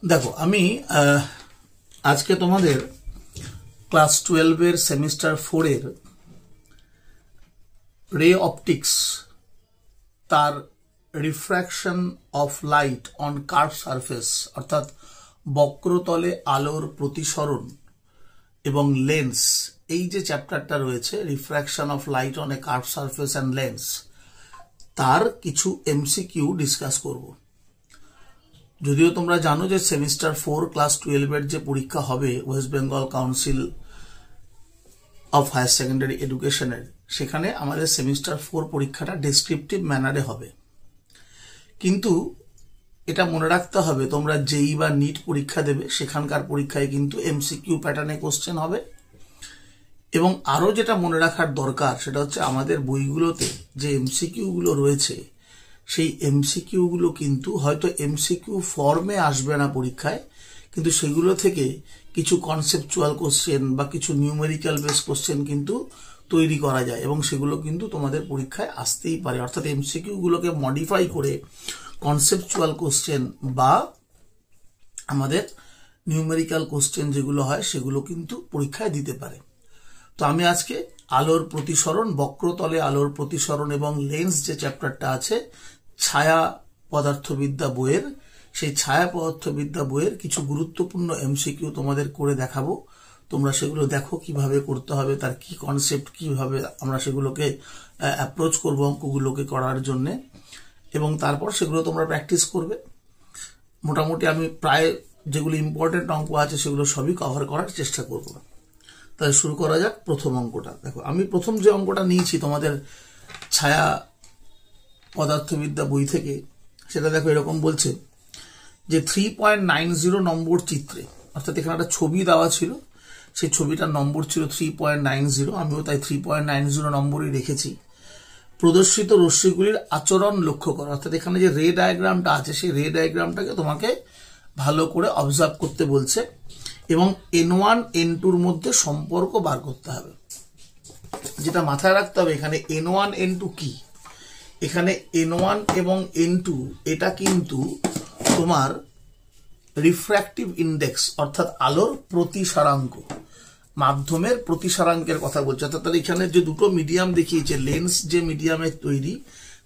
দেখো আমি আজকে তোমাদের ক্লাস 12 এর সেমিস্টার 4 এর রে অপটিক্স তার refraction of light on curve surface অর্থাৎ বক্রতলে আলোর প্রতিসরণ এবং লেন্স, এই যে চ্যাপ্টারটা রয়েছে refraction of light on a curve surface and lens, তার কিছু এমসিকিউ ডিসকাস করব। যদিও তোমরা জানো যে সেমিস্টার 4 ক্লাস 12 এর যে পরীক্ষা হবে West Bengal council of higher secondary এডুকেশনের, সেখানে আমাদের সেমিস্টার 4 পরীক্ষাটা ডেসক্রিপটিভ ম্যানারে হবে। কিন্তু এটা মনে রাখতে হবে, তোমরা জেই বা নিট পরীক্ষা দেবে সেখানকার পরীক্ষায় কিন্তু এমসিকিউ প্যাটার্নে কোশ্চেন হবে। এবং আরো যেটা মনে রাখার দরকার সেটা হচ্ছে আমাদের বইগুলোতে যে এমসিকিউ গুলো রয়েছে সেই এমসিকিউ গুলো কিন্তু হয়তো এমসিকিউ ফর্মে আসবে না পরীক্ষায়, কিন্তু সেগুলো থেকে কিছু কনসেপচুয়াল কোশ্চেন বা কিছু নিউমেরিক্যাল বেস কোশ্চেন কিন্তু তৈরি করা যায় এবং সেগুলো কিন্তু তোমাদের পরীক্ষায় আসতেই পারে। অর্থাৎ এমসিকিউ গুলোকে মডিফাই করে কনসেপচুয়াল কোশ্চেন বা আমাদের নিউমেরিক্যাল কোশ্চেন যেগুলো হয় সেগুলো কিন্তু পরীক্ষায় দিতে পারে। তো আমি আজকে আলোর প্রতিসরণ, বক্রতলে আলোর প্রতিসরণ এবং লেন্স যে চ্যাপ্টারটা আছে ছায়া পদার্থবিদ্যা বইয়ের, সেই ছায়া পদার্থবিদ্যা বইয়ের কিছু গুরুত্বপূর্ণ এমসিকিউ তোমাদের করে দেখাবো। তোমরা সেগুলো দেখো কিভাবে করতে হবে, তার কি কনসেপ্ট, কিভাবে আমরা সেগুলোকে অ্যাপ্রোচ করবো অঙ্কগুলোকে করার জন্য, এবং তারপর সেগুলো তোমরা প্র্যাকটিস করবে। মোটামুটি আমি প্রায় যেগুলো ইম্পর্টেন্ট অঙ্ক আছে সেগুলো সবই কভার করার চেষ্টা করব। তাহলে শুরু করা যাক প্রথম অঙ্কটা। দেখো আমি প্রথম যে অঙ্কটা নিয়েছি তোমাদের ছায়া পদার্থবিদ্যা বই থেকে, সেটা দেখো এরকম বলছে যে 3.90 নম্বর চিত্রে, অর্থাৎ এখানে একটা ছবি দেওয়া ছিল, সেই ছবিটার নম্বর ছিল 3.90, আমিও তাই 3.90 নম্বরই রেখেছি। প্রদর্শিত রশ্মিগুলির আচরণ লক্ষ্য করো, অর্থাৎ এখানে যে রে ডায়াগ্রামটা আছে সেই রে ডায়াগ্রামটাকে তোমাকে ভালো করে অবজার্ভ করতে বলছে এবং N1 N2 মধ্যে সম্পর্ক বার করতে হবে। যেটা মাথায় রাখতে হবে, এখানে N1 N2 কি, এখানে N1 এবং N2 এটা কিন্তু তোমার রিফ্র্যাক্টিভ ইন্ডেক্স অর্থাৎ আলোর প্রতিসরাঙ্ক, মাধ্যমের প্রতিসরাঙ্কের কথা বলছে। অর্থাৎ এখানে যে দুটো মিডিয়াম দেখিয়েছে, লেন্স যে মিডিয়ামের তৈরি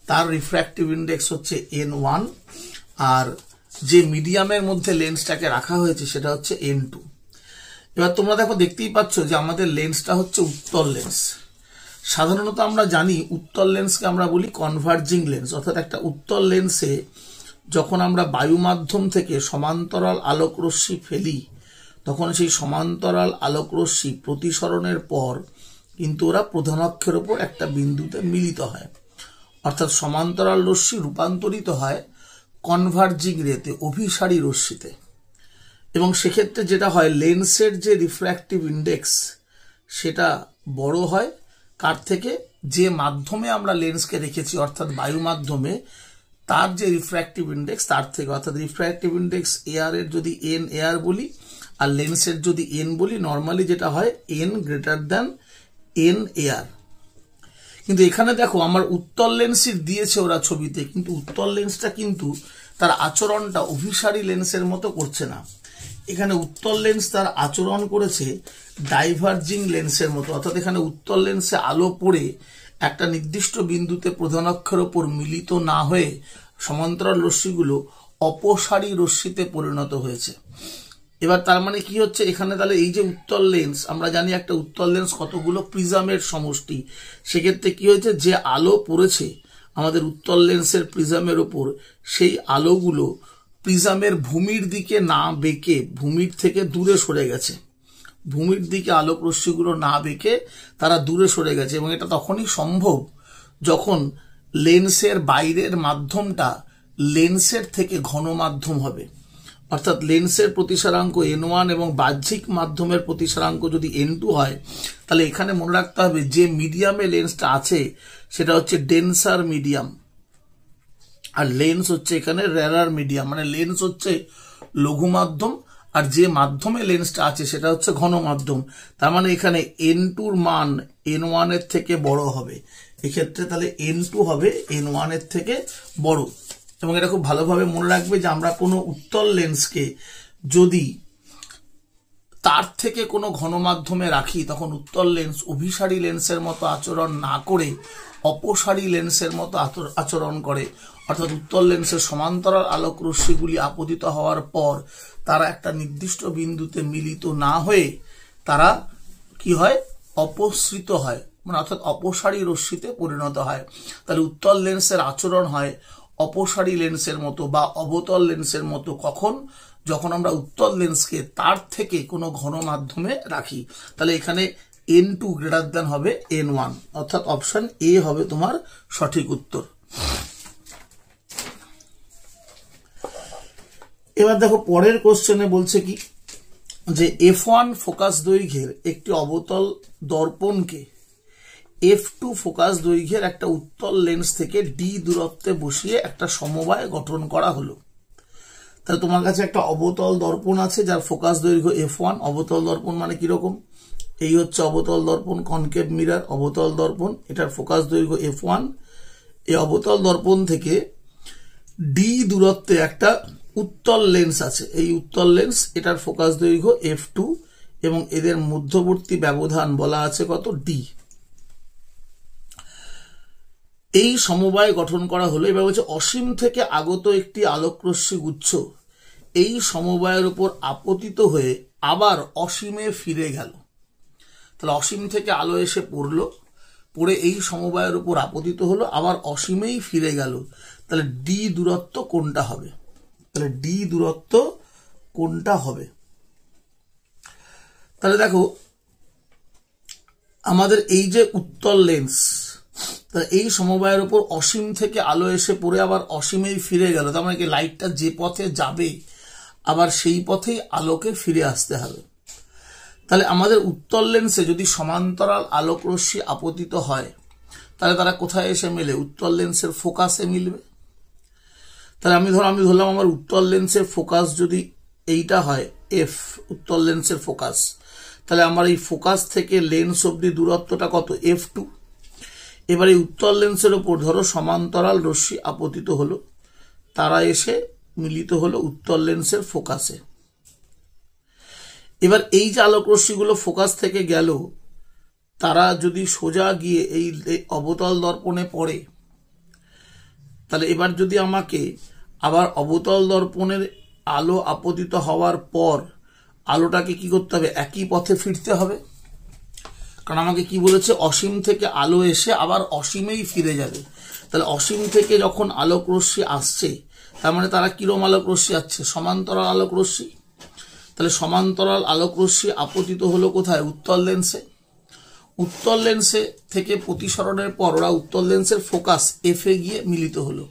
তার রিফ্র্যাক্টিভ ইন্ডেক্স হচ্ছে N1, আর যে মিডিয়ামের মধ্যে লেন্সটাকে রাখা হয়েছে সেটা হচ্ছে N2। এবার তোমরা দেখো দেখতেই পাচ্ছ যে আমাদের লেন্সটা হচ্ছে উত্তল লেন্স। সাধারণত আমরা জানি উত্তল লেন্সকে আমরা বলি কনভার্জিং লেন্স, অর্থাৎ একটা উত্তল লেন্সে যখন আমরা বায়ু মাধ্যম থেকে সমান্তরাল আলোক রশ্মি ফেলি তখন সেই সমান্তরাল আলোক রশ্মি প্রতিসরণের পর কিন্তু ওরা প্রধান অক্ষের ওপর একটা বিন্দুতে মিলিত হয়, অর্থাৎ সমান্তরাল রশ্মি রূপান্তরিত হয় কনভার্জিং রেতে, অভিসারী রশ্মিতে। এবং সেক্ষেত্রে যেটা হয়, লেন্সের যে রিফ্র্যাক্টিভ ইন্ডেক্স সেটা বড় হয় কার থেকে, যে মাধ্যমে আমরা লেন্সকে রেখেছি অর্থাৎ বায়ু মাধ্যমে, তার যে রিফ্র্যাক্টিভ ইন্ডেক্স তার থেকে। অর্থাৎ রিফ্র্যাক্টিভ ইন্ডেক্স এয়ার এর যদি এন এয়ার বলি আর লেন্সের যদি এন বলি, নর্মালি যেটা হয় N greater than N air. কিন্তু এখানে দেখো আমার উত্তল লেন্সই দিয়েছে ওরা ছবিতে, কিন্তু উত্তল লেন্সটা কিন্তু তার আচরণটা অভিসারী লেন্সের মতো করছে না। এখানে উত্তল লেন্স তার আচরণ করেছে ডাইভার্জিং লেন্সের মতো, অর্থাৎ এখানে উত্তল লেন্সে আলো পড়ে একটা নির্দিষ্ট বিন্দুতে প্রধান অক্ষের ওপর মিলিত না হয়ে সমান্তরাল রশ্মিগুলো অপসারী রশ্মিতে পরিণত হয়েছে। এবার তার মানে কি হচ্ছে, এখানে তাহলে এই যে উত্তল লেন্স, আমরা জানি একটা উত্তল লেন্স কতগুলো প্রিজমের সমষ্টি, সেক্ষেত্রে কি হয়েছে, যে আলো পড়েছে আমাদের উত্তল লেন্সের প্রিজমের ওপর, সেই আলোগুলো প্রিজমের ভূমির দিকে না বেঁকে ভূমির থেকে দূরে সরে গেছে, ভূমির দিকে আলোক রশ্মিগুলো না বেঁকে তারা দূরে সরে গেছে। এবং এটা তখনই সম্ভব যখন লেন্সের বাইরের মাধ্যমটা লেন্সের থেকে ঘন মাধ্যম হবে, অর্থাৎ লেন্সের প্রতিসরাঙ্ক N1 এবং বাহ্যিক মাধ্যমের প্রতিসরাঙ্ক যদি N2 হয়, তাহলে এখানে মনে রাখতে হবে যে মিডিয়ামে লেন্সটা আছে সেটা হচ্ছে ডেন্সার মিডিয়াম, আর লেন্স হচ্ছে এখানে রেয়ার মিডিয়াম, মানে লেন্স হচ্ছে লঘু মাধ্যম আর যে মাধ্যমে লেন্সটা আছে সেটা হচ্ছে ঘন মাধ্যম। তার মানে এখানে N2 এর মান N1 এর থেকে বড় হবে, এক্ষেত্রে তাহলে N2 হবে N1 এর থেকে বড়। এবং এটা খুব ভালোভাবে মনে রাখবে যে আমরা কোনো উত্তল লেন্সকে যদি তার থেকে কোনো ঘনমাধ্যমে রাখি তখন উত্তল লেন্স অভিসারী লেন্সের মতো আচরণ না করে অপসারী লেন্সের মতো আচরণ করে। অর্থাৎ উত্তল লেন্সের সমান্তরাল আলোক রশ্মিগুলি আপতিত হওয়ার পর তারা একটা নির্দিষ্ট বিন্দুতে মিলিত না হয়ে তারা কি হয়, অপসৃত হয়, মানে অর্থাৎ অপসারী রশ্মিতে পরিণত হয়। তাহলে উত্তল লেন্সের আচরণ হয় অপসারী লেন্সের মতো বা অবতল লেন্সের মতো। কখন? যখন আমরা উত্তল লেন্সকে তার থেকে কোনো ঘন মাধ্যমে রাখি। তাহলে এখানে n2 গ্রেটার দ্যান হবে n1, অর্থাৎ অপশন এ হবে তোমার সঠিক উত্তর। এবার দেখো পরের কোশ্চেনে বলছে কি যে f1 ফোকাস দৈর্ঘ্যের একটি অবতল দর্পণকে f2 ফোকাস দৈর্ঘ্যের একটা উত্তল লেন্স থেকে d দূরত্বে বসিয়ে একটা সমবায় গঠন করা হলো। তাহলে তোমার কাছে একটা অবতল দর্পণ আছে যার ফোকাস দৈর্ঘ্য f1। অবতল দর্পণ মানে কিরকম? এই হচ্ছে অবতল দর্পণ, কনকেভ মিরর অবতল দর্পণ, এটার ফোকাস দৈর্ঘ্য f1। এই অবতল দর্পণ থেকে d দূরত্বে একটা উত্তল লেন্স আছে, এই উত্তল লেন্স, এটার ফোকাস দৈর্ঘ্য f2 এবং এদের মধ্যবর্তী ব্যবধান বলা আছে কত? d। এই সমবায় গঠন করা হলো। এবার বলছে অসীম থেকে আগত একটি আলোকরশ্মি গুচ্ছ এই সমবায়ের উপর আপতিত হয়ে আবার অসীমে ফিরে গেল। তাহলে অসীম থেকে আলো এসে পড়লো, পড়ে এই সমবায়ের উপর আপতিত হলো, আবার অসীমেই ফিরে গেল। তাহলে ডি দূরত্ব কোনটা হবে? তাহলে ডি দূরত্ব কোনটা হবে? তাহলে দেখো আমাদের এই যে উত্তল লেন্স, এই সমবায়ের উপর অসীম থেকে আলো এসে পড়ে আবার অসীমেই ফিরে গেল, তার মানে কি লাইটটা যে পথে যাবে আবার সেই পথেই আলোকে ফিরে আসতে হবে। তাহলে আমাদের উত্তল লেন্সে যদি সমান্তরাল আলোক রশ্মি আপতিত হয় তাহলে তারা কোথায় এসে মেলে? উত্তল লেন্সের ফোকাসে মিলবে। তাহলে আমি ধরলাম আমার উত্তল লেন্সের ফোকাস যদি এইটা হয় এফ, উত্তল লেন্সের ফোকাস, তাহলে আমার এই ফোকাস থেকে লেন্স অব্দি দূরত্বটা কত? f2। এবার এই উত্তল লেন্সের উপর ধরো সমান্তরাল রশ্মি আপতিত হলো, তারা এসে মিলিত হলো উত্তল লেন্সের ফোকাসে। এবার এই যে আলোক রশ্মিগুলো ফোকাস থেকে গেল তারা যদি সোজা গিয়ে এই অবতল দর্পণে পড়ে, তাহলে এবার যদি আমাকে আবার অবতল দর্পণের আলো আপতিত হওয়ার পর আলোটাকে কি করতে হবে? একই পথে ফিরতে হবে, কারণ আমাকে কি বলেছে? অসীম থেকে আলো এসে আবার অসীমেই ফিরে যাবে। তাহলে অসীম থেকে যখন আলোক রশ্মি আসছে তার মানে তারা কিরম আলোক রশ্মি আসছে? সমান্তরাল আলোক রশ্মি। তাহলে সমান্তরাল আলোক রশ্মি আপতিত হলো কোথায়? উত্তল লেন্সে। উত্তল লেন্সে থেকে প্রতিসরণের পর ওরা উত্তল লেন্সের ফোকাস এফ এ গিয়ে মিলিত হলো।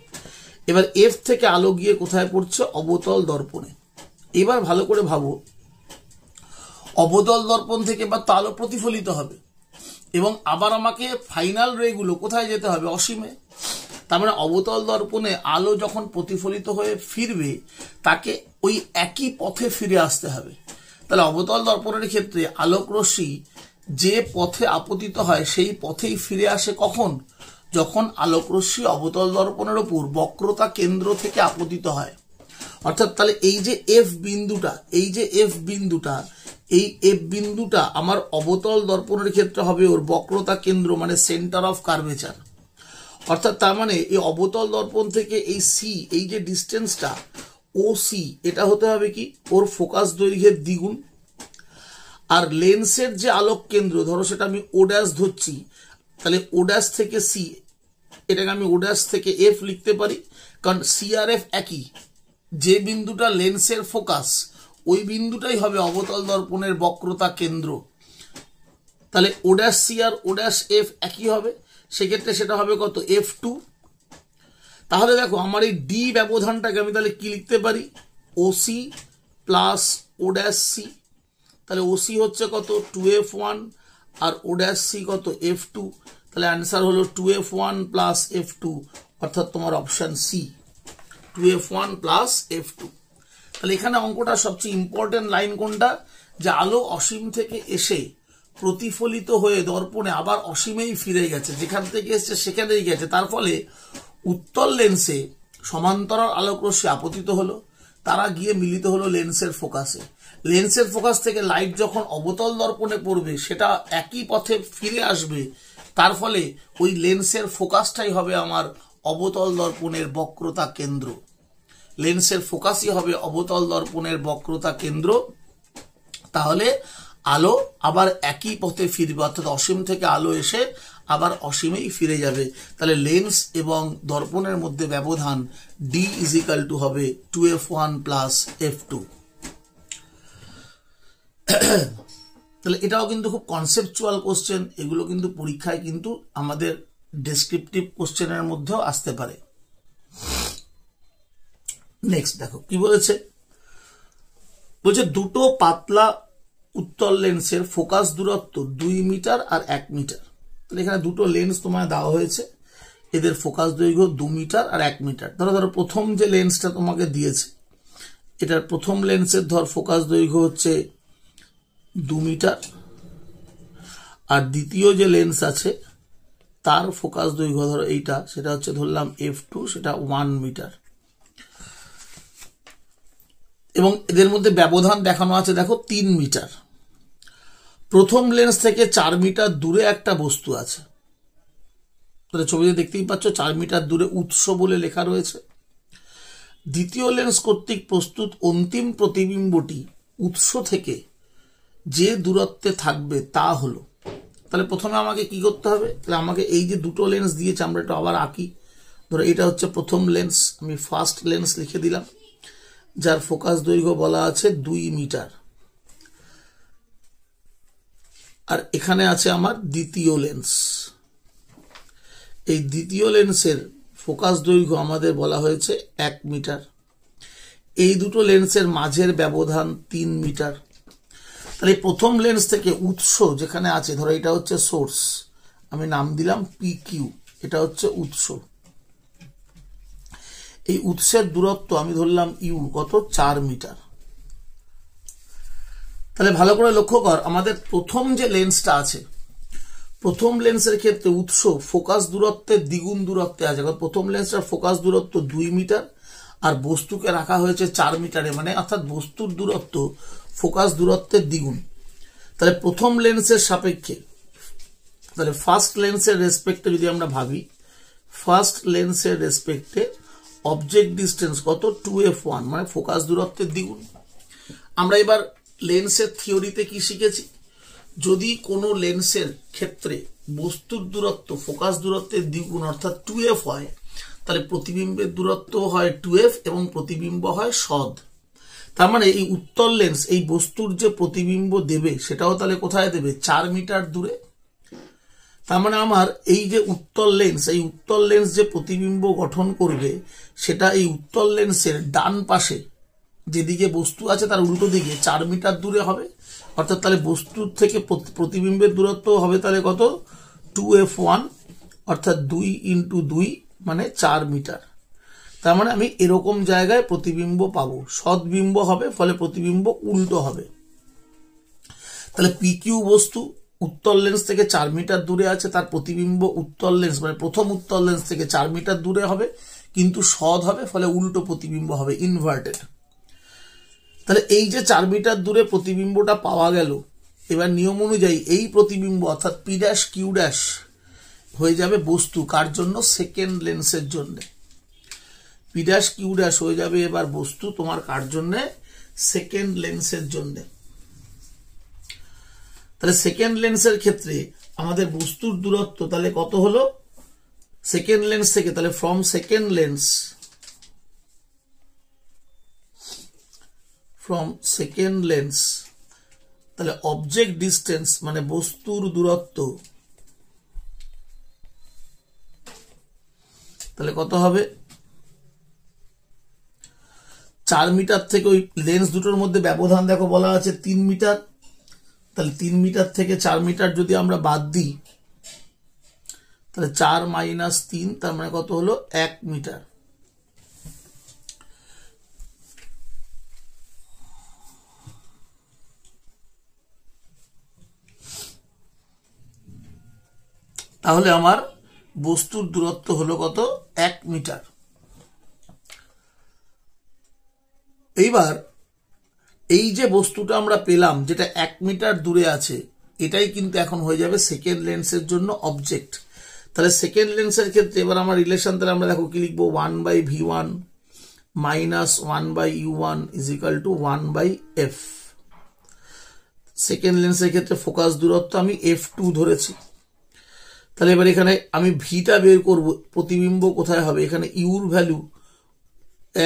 এবার এফ থেকে আলো গিয়ে কোথায় পড়ছে? অবতল দর্পণে। এবার ভালো করে ভাবো, অবতল দর্পণ থেকে বা আলো প্রতিফলিত হবে এবং আবার আমাকে ফাইনাল রেগুলো কোথায় যেতে হবে? অসীমে। তার মানে অবতল দর্পণে আলো যখন প্রতিফলিত হয়ে ফিরবে তাকে ওই একই পথে ফিরে আসতে হবে। তাহলে অবতল দর্পণের ক্ষেত্রে আলোক রশ্মি যে পথে আপতিত হয় সেই পথেই ফিরে আসে। কখন? যখন আলোক রশ্মি অবতল দর্পণের উপর বক্রতা কেন্দ্র থেকে আপতিত হয়। অর্থাৎ তাহলে এই যে এফ বিন্দুটা আমার অবতল দর্পণের ক্ষেত্রে হবে ওর বক্রতা কেন্দ্র, মানে সেন্টার অফ কার্ভেচার। অর্থাৎ তার মানে এই অবতল দর্পণ থেকে এই সি, এই যে ডিস্টেন্সটা ও সি, এটা হতে হবে কি? ওর ফোকাস দৈর্ঘ্যের দ্বিগুণ। আর লেন্সের যে আলোক কেন্দ্র, ধরো সেটা আমি ও ড্যাশ ধরছি, তাহলে ও ড্যাশ থেকে সি, এটাকে আমি ও ড্যাশ থেকে এফ লিখতে পারি, কারণ সি আর এফ একই। যে বিন্দুটা লেন্সের ফোকাস ওই বিন্দুটাই হবে অবতল দর্পণের বক্রতা কেন্দ্র। তাহলে ও ড্যাশ সি আর ও ড্যাশ এফ একই হবে, সেক্ষেত্রে সেটা হবে কত? f2। তাহলে দেখো আমার এই ডি ব্যবধানটাকে আমি তাহলে কি লিখতে পারি? ওসি প্লাস ও ড্যাশ সি। তাহলে ওসি হচ্ছে কত? 2f1 আর ও ড্যাশ সি কত? f2। তাহলে অ্যান্সার হলো 2f1 প্লাস f2, অর্থাৎ তোমার option C 2f1 plus f2। তাহলে এখানে অঙ্কটা সবচেয়ে ইম্পর্টেন্ট লাইন কোনটা? যে আলো অসীম থেকে এসে প্রতিফলিত হয়ে দর্পণে আবার অসীমেই ফিরে গেছে, যেখান থেকে এসছে সেখানেই গেছে। তার ফলে উত্তল লেন্সে সমান্তরাল আলোক রশ্মি আপতিত হলো, তারা গিয়ে মিলিত হলো লেন্সের ফোকাসে। লেন্সের ফোকাস থেকে লাইট যখন অবতল দর্পণে পড়বে সেটা একই পথে ফিরে আসবে, তার ফলে ওই লেন্সের ফোকাসটাই হবে আমার অবতল দর্পণের বক্রতা কেন্দ্র। লেন্সের ফোকাসই হবে অবতল দর্পণের বক্রতা কেন্দ্র। তাহলে আলো আবার একই পথে ফিরবে, অর্থাৎ অসীম থেকে আলো এসে আবার অসীমেই ফিরে যাবে। তাহলে লেন্স এবং দর্পণের মধ্যে ব্যবধান D = হবে 2f1 + f2। তাহলে এটাও কিন্তু খুব কনসেপচুয়াল কোশ্চেন, এগুলো কিন্তু পরীক্ষায় কিন্তু আমাদের ডেসক্রিপটিভ কোশ্চেনের মধ্যেও আসতে পারে। নেক্সট দেখো কি বলেছে, বলছে দুটো পাতলা উত্তল লেন্সের ফোকাস দূরত্ব 2 মিটার আর 1 মিটার। তাহলে এখানে দুটো লেন্স তোমায় দেওয়া হয়েছে, এদের ফোকাস দৈর্ঘ্য 2 মিটার আর 1 মিটার। ধরো প্রথম যে লেন্সটা তোমাকে দিয়েছে, এটার প্রথম লেন্সের ধর ফোকাস দৈর্ঘ্য হচ্ছে 2 মিটার, আর দ্বিতীয় যে লেন্স আছে তার ফোকাস দৈর্ঘ্য ধরো এইটা, সেটা হচ্ছে ধরলাম f2, সেটা 1 মিটার। এবং এদের মধ্যে ব্যবধান দেখানো আছে দেখো 3 মিটার। প্রথম লেন্স থেকে 4 মিটার দূরে একটা বস্তু আছে, তাহলে ছবিতে দেখতেই পাচ্ছ 4 মিটার দূরে উৎস বলে লেখা রয়েছে। দ্বিতীয় লেন্স কর্তৃক প্রস্তুত অন্তিম প্রতিবিম্বটি উৎস থেকে যে দূরত্বে থাকবে তা হলো, তাহলে প্রথমে আমাকে কি করতে হবে, তাহলে আমাকে এই যে দুটো লেন্স দিয়েছে আমরা এটা আবার আঁকি। ধরো এটা হচ্ছে প্রথম লেন্স, আমি ফার্স্ট লেন্স লিখে দিলাম, যার ফোকাস দৈর্ঘ্য বলা আছে 2 মিটার। আর এখানে আছে আমার দ্বিতীয় লেন্স, এই দ্বিতীয় লেন্সের ফোকাস দৈর্ঘ্য আমাদের বলা হয়েছে 1 মিটার। এই দুটো লেন্সের মাঝের ব্যবধান 3 মিটার। তাহলে প্রথম লেন্স থেকে উৎস যেখানে আছে, ধরো এটা হচ্ছে সোর্স, আমি নাম দিলাম PQ, এটা হচ্ছে উৎস। এই উৎসের দূরত্ব আমি ধরলাম U, কত 4 মিটার। তাহলে ভালো করে লক্ষ্য কর, আমাদের প্রথম যে লেন্সটা আছে, প্রথম লেন্সের ক্ষেত্রে উৎস ফোকাস দূরত্বের দ্বিগুণ দূরত্বে আছে। প্রথম লেন্সটার ফোকাস দূরত্ব 2 মিটার আর বস্তুকে রাখা হয়েছে 4 মিটারে, মানে অর্থাৎ বস্তুর দূরত্ব ফোকাস দূরত্বের দ্বিগুণ। তাহলে প্রথম লেন্সের সাপেক্ষে, তাহলে ফার্স্ট লেন্সের রেসপেক্টে যদি আমরা ভাবি, ফার্স্ট লেন্সের রেসপেক্টে অবজেক্ট ডিস্টেন্স কত 2f1, মানে ফোকাস দূরত্বের দ্বিগুণ। আমরা এবার লেন্সের থিওরিতে কি শিখেছি, যদি কোনো লেন্সের ক্ষেত্রে বস্তুর দূরত্ব ফোকাস দূরত্বের দ্বিগুণ অর্থাৎ 2f হয়, তাহলে প্রতিবিম্বের দূরত্ব হয় 2f এবং প্রতিবিম্ব হয় সদ। তার মানে এই উত্তল লেন্স এই বস্তুর যে প্রতিবিম্ব দেবে সেটাও তাহলে কোথায় দেবে, 4 মিটার দূরে। তার মানে আমার এই যে উত্তল লেন্স, এই উত্তল লেন্স যে প্রতিবিম্ব গঠন করবে সেটা এই উত্তল লেন্সের ডান পাশে যেদিকে বস্তু আছে তার উল্টো দিকে 4 মিটার দূরে হবে। অর্থাৎ তাহলে বস্তুর থেকে প্রতিবিম্বের দূরত্ব হবে তাহলে কত 2f1, অর্থাৎ 2 × 2 মানে 4 মিটার। তার মানে আমি এরকম জায়গায় প্রতিবিম্ব পাবো, সদ্বিম্ব হবে, ফলে প্রতিবিম্ব উল্টো হবে। তাহলে PQ বস্তু উত্তল লেন্স থেকে 4 মিটার দূরে আছে, তার প্রতিবিম্ব উত্তল লেন্স মানে প্রথম উত্তল লেন্স থেকে 4 মিটার দূরে হবে, কিন্তু সদ হবে, ফলে উল্টো প্রতিবিম্ব হবে, ইনভার্টেড। তাহলে এই যে 4 মিটার দূরে প্রতিবিম্বটা পাওয়া গেল, এবার নিয়ম অনুযায়ী এই প্রতিবিম্ব অর্থাৎ P', Q' হয়ে যাবে বস্তু, কার জন্য, সেকেন্ড লেন্সের জন্য। P', Q' হয়ে যাবে এবার বস্তু তোমার কার জন্য, সেকেন্ড লেন্সের জন্য। তাহলে সেকেন্ড লেন্সের ক্ষেত্রে আমাদের বস্তুর দূরত্ব তাহলে কত হলো সেকেন্ড লেন্স থেকে, তাহলে ফ্রম সেকেন্ড লেন্স, তাহলে অবজেক্ট ডিস্টেন্স মানে বস্তুর দূরত্ব তাহলে কত হবে, 4 মিটার থেকে ওই লেন্স দুটোর মধ্যে ব্যবধান দেখো বলা আছে 3 মিটার। তাহলে 3 মিটার থেকে 4 মিটার যদি আমরা বাদ দিই, তাহলে 4 - 3, তার মানে কত হলো 1 মিটার। তাহলে আমার বস্তুর দূরত্ব হলো কত, 1 মিটার। এইবার এই যে বস্তুটা আমরা পেলাম যেটা 1 মিটার দূরে আছে, এটাই কিন্তু এখন হয়ে যাবে সেকেন্ড লেন্সের জন্য অবজেক্ট। তাহলে সেকেন্ড লেন্সের ক্ষেত্রে এবার আমার রিলেশন তাহলে আমরা দেখো কি লিখবো, 1/v1 minus 1/u1 is equal to 1/f। Second লেন্সের ক্ষেত্রে ফোকাস দূরত্ব আমি f2 ধরেছি। তাহলে এবার এখানে আমি ভিটা বের করব, প্রতিবিম্ব কোথায় হবে, এখানে ইউর ভ্যালু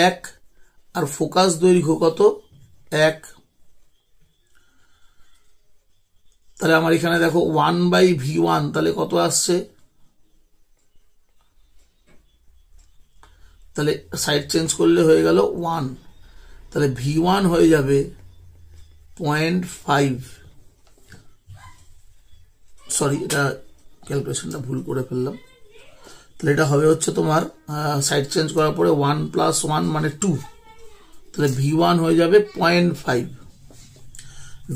1 আর ফোকাস দৈর্ঘ্য কত 1। তাহলে আমার এখানে দেখো 1/v1 তাহলে কত আসছে, তাহলে সাইড চেঞ্জ করলে হয়ে গেল 1, তাহলে v1 হয়ে যাবে 0.5, সরি এটা ক্যালকুলেশনটা ভুল করে ফেললাম। তাহলে এটা হবে হচ্ছে তোমার সাইড চেঞ্জ করার পরে 1 + 1 মানে 2, তাহলে v1 হয়ে যাবে 0.5,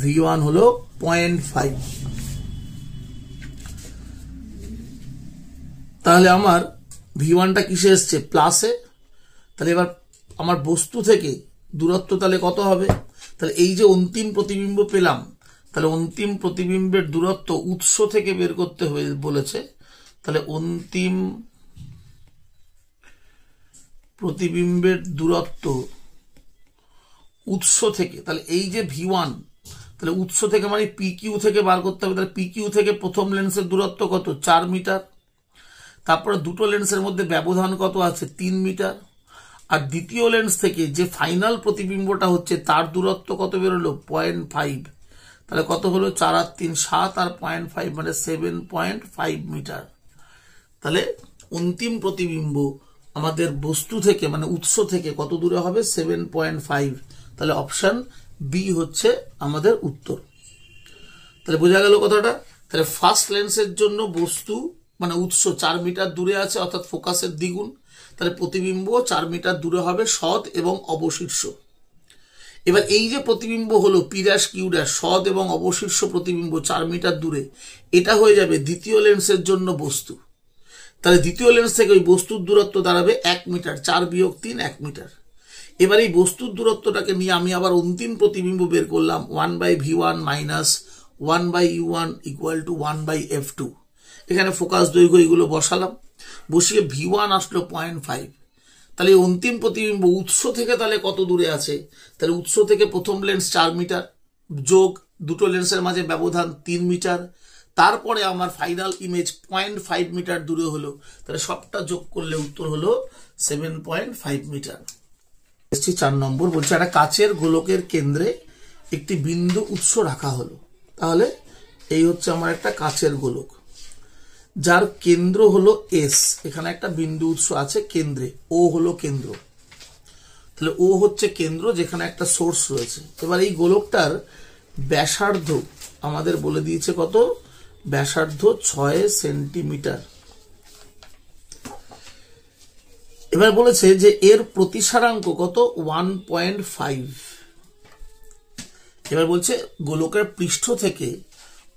v1 হলো 0.5। তাহলে আমার v1টা কিসে এসছে, প্লাসে। তাহলে এবার আমার বস্তু থেকে দূরত্ব তাহলে কত হবে, তাহলে এই যে অন্তিম প্রতিবিম্ব পেলাম, তাহলে অন্তিম প্রতিবিম্বের দূরত্ব উৎস থেকে বের করতে হয়ে বলেছে। তাহলে অন্তিম প্রতিবিম্বের দূরত্ব উৎস থেকে, তাহলে এই যে v1, তাহলে উৎস থেকে মানে PQ থেকে বার করতে হবে। তাহলে PQ থেকে প্রথম লেন্সের দূরত্ব কত, 4 মিটার। তারপরে দুটো লেন্সের মধ্যে ব্যবধান কত আছে, 3 মিটার। আর দ্বিতীয় লেন্স থেকে যে ফাইনাল প্রতিবিম্বটা হচ্ছে তার দূরত্ব কত বেরোলো, 0.5। তাহলে কত হলো, 4 আর 3 7 আর 0.5 মানে 7.5 মিটার। তাহলে অন্তিম প্রতিবিম্ব আমাদের বস্তু থেকে মানে উৎস থেকে কত দূরে হবে, 7.5। তাহলে অপশন বি হচ্ছে আমাদের উত্তর। তাহলে বোঝা গেল কথাটা। তাহলে ফার্স্ট লেন্সের জন্য বস্তু মানে উৎস 4 মিটার দূরে আছে, অর্থাৎ ফোকাসের দ্বিগুণ। তাহলে প্রতিবিম্ব 4 মিটার দূরে হবে সৎ এবং অবশীর্ষ। এবার এই যে প্রতিবিম্ব হলো P' Q', সৎ এবং অবশীর্ষ প্রতিবিম্ব 4 মিটার দূরে, এটা হয়ে যাবে দ্বিতীয় লেন্সের জন্য বস্তু। তাহলে দ্বিতীয় লেন্স থেকে ওই বস্তুর দূরত্ব দাঁড়াবে 1 মিটার, 4 - 3 1 মিটার। এবার এই বস্তুর দূরত্বটাকে নিয়ে আমি আবার অন্তিম প্রতিবিম্ব বের করলাম, 1/v1 minus 1/u1 equal to 1/f2। এখানে ফোকাস দৈর্ঘ্য এগুলো বসালাম, বসিয়ে v1 আসলো 0.5। তাহলে অন্তিম প্রতিবিম্ব উৎস থেকে তাহলে কত দূরে আছে, তাহলে উৎস থেকে প্রথম লেন্স 4 মিটার যোগ দুটো লেন্সের মাঝে ব্যবধান 3 মিটার, তারপরে আমার ফাইনাল ইমেজ 0.5 মিটার দূরে হলো। তাহলে সবটা যোগ করলে উত্তর হলো 7.5 মিটার। 4 নম্বর বলছে একটা কাচের গোলকের কেন্দ্রে একটি বিন্দু উৎস রাখা হলো। তাহলে এই হচ্ছে আমার একটা কাচের গোলক, যার কেন্দ্র হলো এস। এখানে একটা বিন্দু উৎস আছে কেন্দ্রে, ও হলো কেন্দ্র। তাহলে ও হচ্ছে কেন্দ্র যেখানে একটা সোর্স রয়েছে। এবার এই গোলকটার ব্যাসার্ধ আমাদের বলে দিয়েছে কত, ব্যাসার্ধ 6 সেন্টিমিটার। এবার বলেছে যে এর প্রতিসারাঙ্ক কত, 1.5। এবার বলছে গোলকের পৃষ্ঠ থেকে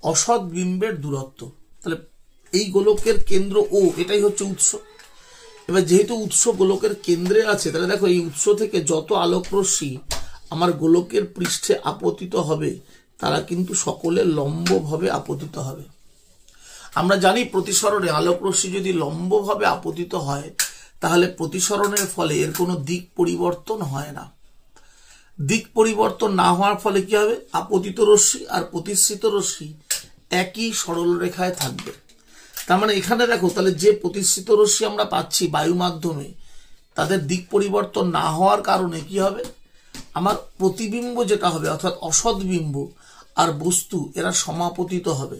অসৎ বিম্বের দূরত্ব। তাহলে এই গোলকের কেন্দ্র ও, এটাই হচ্ছে উৎস। এবার যেহেতু উৎস গোলকের কেন্দ্রে আছে, তাহলে দেখো এই উৎস থেকে যত আলোক রশ্মি আমার গোলকের পৃষ্ঠে আপতিত হবে তারা কিন্তু সকলে লম্বভাবে আপতিত হবে। আমরা জানি প্রতিসরণে আলোক রশ্মি যদি লম্বভাবে আপতিত হয় তাহলে প্রতিসরণের ফলে এর কোনো দিক পরিবর্তন হয় না। দিক পরিবর্তন না হওয়ার ফলে কি হবে, আপতিত রশ্মি আর প্রতিসৃত রশ্মি একই সরল রেখায় থাকবে। তার মানে এখানে দেখো, তাহলে যে প্রতিসৃত রশ্মি আমরা পাচ্ছি বায়ু মাধ্যমে, তাদের দিক পরিবর্তন না হওয়ার কারণে কি হবে, আমার প্রতিবিম্ব যেটা হবে অর্থাৎ অসৎ বিম্ব আর বস্তু এরা সমাপতিত হবে।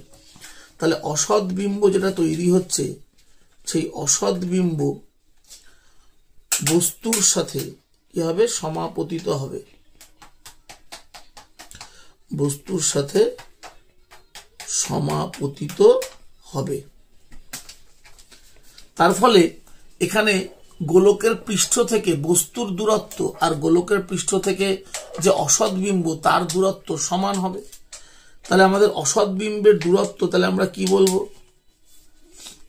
তাহলে অসৎ বিম্ব যেটা তৈরি হচ্ছে, সেই অসৎ বিম্ব বস্তুর সাথে কি হবে, সমাপতিত হবে, বস্তুর সাথে সমাপতিত হবে। তার ফলে এখানে গোলকের পৃষ্ঠ থেকে বস্তুর দূরত্ব আর গোলকের পৃষ্ঠ থেকে যে অসৎ বিম্ব তার দূরত্ব সমান হবে। তাহলে আমাদের অসৎ বিম্বের দূরত্ব তাহলে আমরা কি বলবো,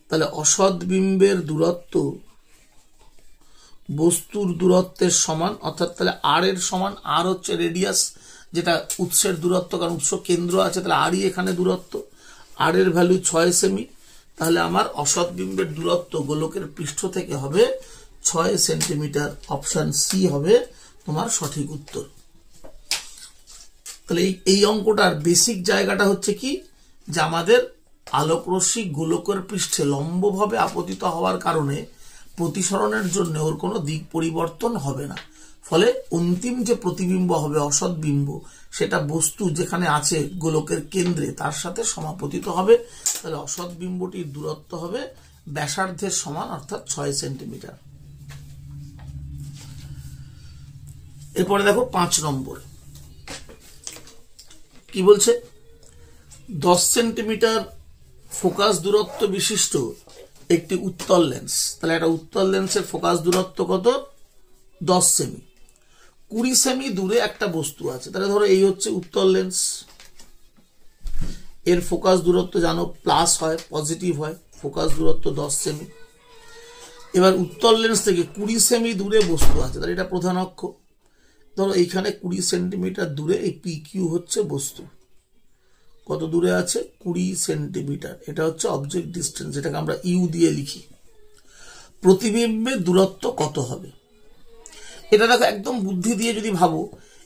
তাহলে অসৎ বিম্বের দূরত্ব বস্তুর দূরত্বের সমান, অর্থাৎ তাহলে আর এর সমান, আর হচ্ছে রেডিয়াস যেটা উৎসের দূরত্ব, কারণ উৎস কেন্দ্র আছে, তাহলে আরই এখানে দূরত্ব, আর এর ভ্যালু 6 সেমি। তাহলে আমার অসৎ বিম্বের দূরত্ব গোলকের পৃষ্ঠ থেকে হবে 6 সেন্টিমিটার। অপশন সি হবে তোমার সঠিক উত্তর। তাহলে এই অঙ্কটার বেসিক জায়গাটা হচ্ছে কি, যে আমাদের আলোকরশ্মি গোলকের পৃষ্ঠে লম্বভাবে আপতিত হওয়ার কারণে প্রতিসরণের জন্য ওর কোনো দিক পরিবর্তন হবে না, ফলে অন্তিম যে প্রতিবিম্ব হবে অসৎ বিম্ব, সেটা বস্তু যেখানে আছে গোলকের কেন্দ্রে তার সাথে সমাপতিত হবে। তাহলে অসৎ বিম্বটির দূরত্ব হবে ব্যাসার্ধের সমান, অর্থাৎ 6 সেন্টিমিটার। এরপরে দেখো 5 নম্বর কি বলছে, 10 সেন্টিমিটার ফোকাস দূরত্ব বিশিষ্ট একটি উত্তল লেন্স। তাহলে একটা উত্তল লেন্সের ফোকাস দূরত্ব কত? 10 সেমি। 20 সেমি দূরে একটা বস্তু আছে। তাহলে ধরো এই হচ্ছে উত্তল লেন্স, এর ফোকাস দূরত্ব জানো প্লাস হয়, পজিটিভ হয়, ফোকাস দূরত্ব 10 সেমি। এবার উত্তল লেন্স থেকে 20 সেমি দূরে বস্তু আছে, তাহলে এটা প্রধান অক্ষ। ধরো এইখানে 20 সেন্টিমিটার দূরে এই পি কিউ হচ্ছে বস্তু। কত দূরে আছে? 20 সেন্টিমিটার। এটা হচ্ছে অবজেক্ট ডিস্টেন্স, যেটাকে আমরা ইউ দিয়ে লিখি। প্রতিবিম্বের দূরত্ব কত হবে? এটা দেখো একদম বুদ্ধি দিয়ে যদি ভাবো,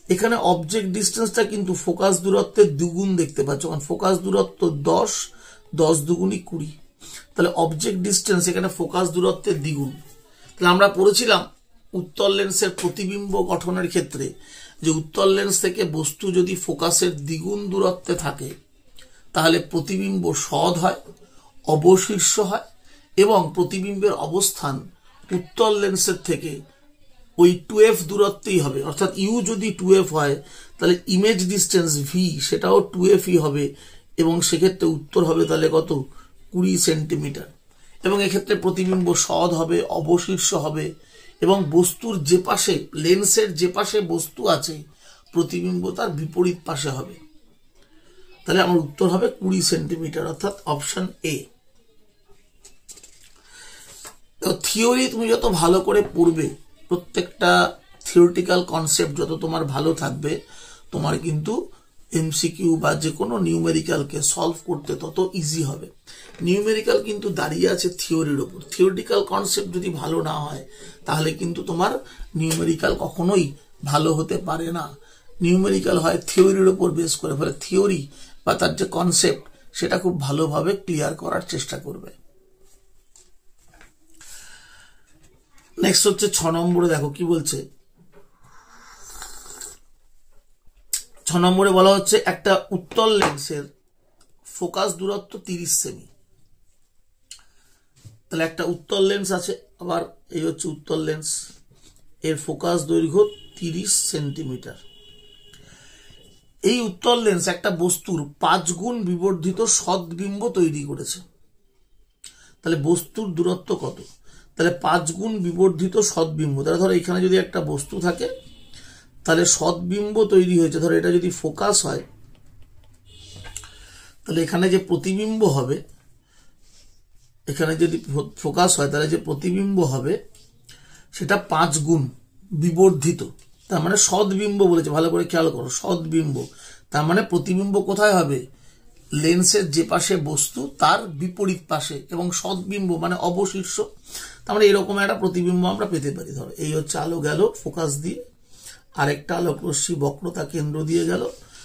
এখানে অবজেক্ট ডিস্টেন্সটা কিন্তু ফোকাস দূরত্বের দ্বিগুণ দেখতে পাচ্ছ, কারণ ফোকাস দূরত্ব 10, 10 দুগুণই 20। তাহলে অবজেক্ট ডিস্টেন্স এখানে ফোকাস দূরত্বের দ্বিগুণ। তাহলে আমরা পড়েছিলাম উত্তল লেন্সের প্রতিবিম্ব গঠনের ক্ষেত্রে যে উত্তল লেন্স থেকে বস্তু যদি ফোকাসের দ্বিগুণ দূরত্বে থাকে তাহলে প্রতিবিম্ব সৎ হয়, অবশীর্ষ হয়, এবং প্রতিবিম্বের অবস্থান উত্তল লেন্সের থেকে ওই 2f দূরত্বেই হবে। অর্থাৎ ইউ যদি 2f হয় তাহলে ইমেজ ডিস্টেন্স ভি সেটাও 2f-ই হবে, এবং সেক্ষেত্রে উত্তর হবে তাহলে কত? 20 সেন্টিমিটার। এবং এক্ষেত্রে প্রতিবিম্ব সৎ হবে, অবশীর্ষ হবে, এবং বস্তুর যে পাশে, লেন্সের যে পাশে বস্তু আছে প্রতিবিম্ব তার বিপরীত পাশে হবে। তাহলে আমার উত্তর হবে 20 সেন্টিমিটার, অর্থাৎ অপশন এ। থিওরি তুমি যত ভালো করে পড়বে, প্রত্যেকটা থিওরিটিক্যাল কনসেপ্ট যত তোমার ভালো থাকবে, তোমার কিন্তু এমসিকিউ বা যে কোনো নিউমেরিক্যালকে সলভ করতে তত ইজি হবে। নিউমেরিক্যাল কিন্তু দাঁড়িয়ে আছে থিওরির ওপর। থিওরিটিক্যাল কনসেপ্ট যদি ভালো না হয় তাহলে কিন্তু তোমার নিউমেরিক্যাল কখনোই ভালো হতে পারে না। নিউমেরিক্যাল হয় থিওরির ওপর বেস করে, ফলে থিওরি বা তার যে কনসেপ্ট সেটা খুব ভালোভাবে ক্লিয়ার করার চেষ্টা করবে। নেক্সট হচ্ছে 6 নম্বরে, দেখো কি বলছে। 6 নম্বরে বলা হচ্ছে একটা উত্তল লেন্সের ফোকাস দূরত্ব 30 সেমি। তাহলে একটা উত্তল লেন্স আছে, আবার এই হচ্ছে উত্তল লেন্স, এর ফোকাস দৈর্ঘ্য 30 সেন্টিমিটার। এই উত্তল লেন্স একটা বস্তুর 5 গুণ বিবর্ধিত সদ্বিম্ব তৈরি করেছে। তাহলে বস্তুর দূরত্ব কত? তাহলে 5 গুণ বিবর্ধিত সদ্বিম্ব। তাহলে ধরো এখানে যদি একটা বস্তু থাকে তাহলে সদ্বিম্ব তৈরি হয়েছে। ধরো এটা যদি ফোকাস হয় তাহলে এখানে যে প্রতিবিম্ব হবে, এখানে যদি ফোকাস হয় তাহলে যে প্রতিবিম্ব হবে সেটা 5 গুণ বিবর্ধিত। তার মানে সদ্বিম্ব বলেছে, ভালো করে খেয়াল করো, সদ্বিম্ব। তার মানে প্রতিবিম্ব কোথায় হবে? লেন্সের যে পাশে বস্তু তার বিপরীত পাশে, এবং সদ্বিম্ব মানে অবশীর্ষ। তার মানে এরকম একটা প্রতিবিম্ব আমরা পেতে পারি। ধরো এই হচ্ছে আলো গেল ফোকাস দিয়ে, আরেকটা আলোক রশ্মি বক্রতা কেন্দ্র দিয়ে গেল।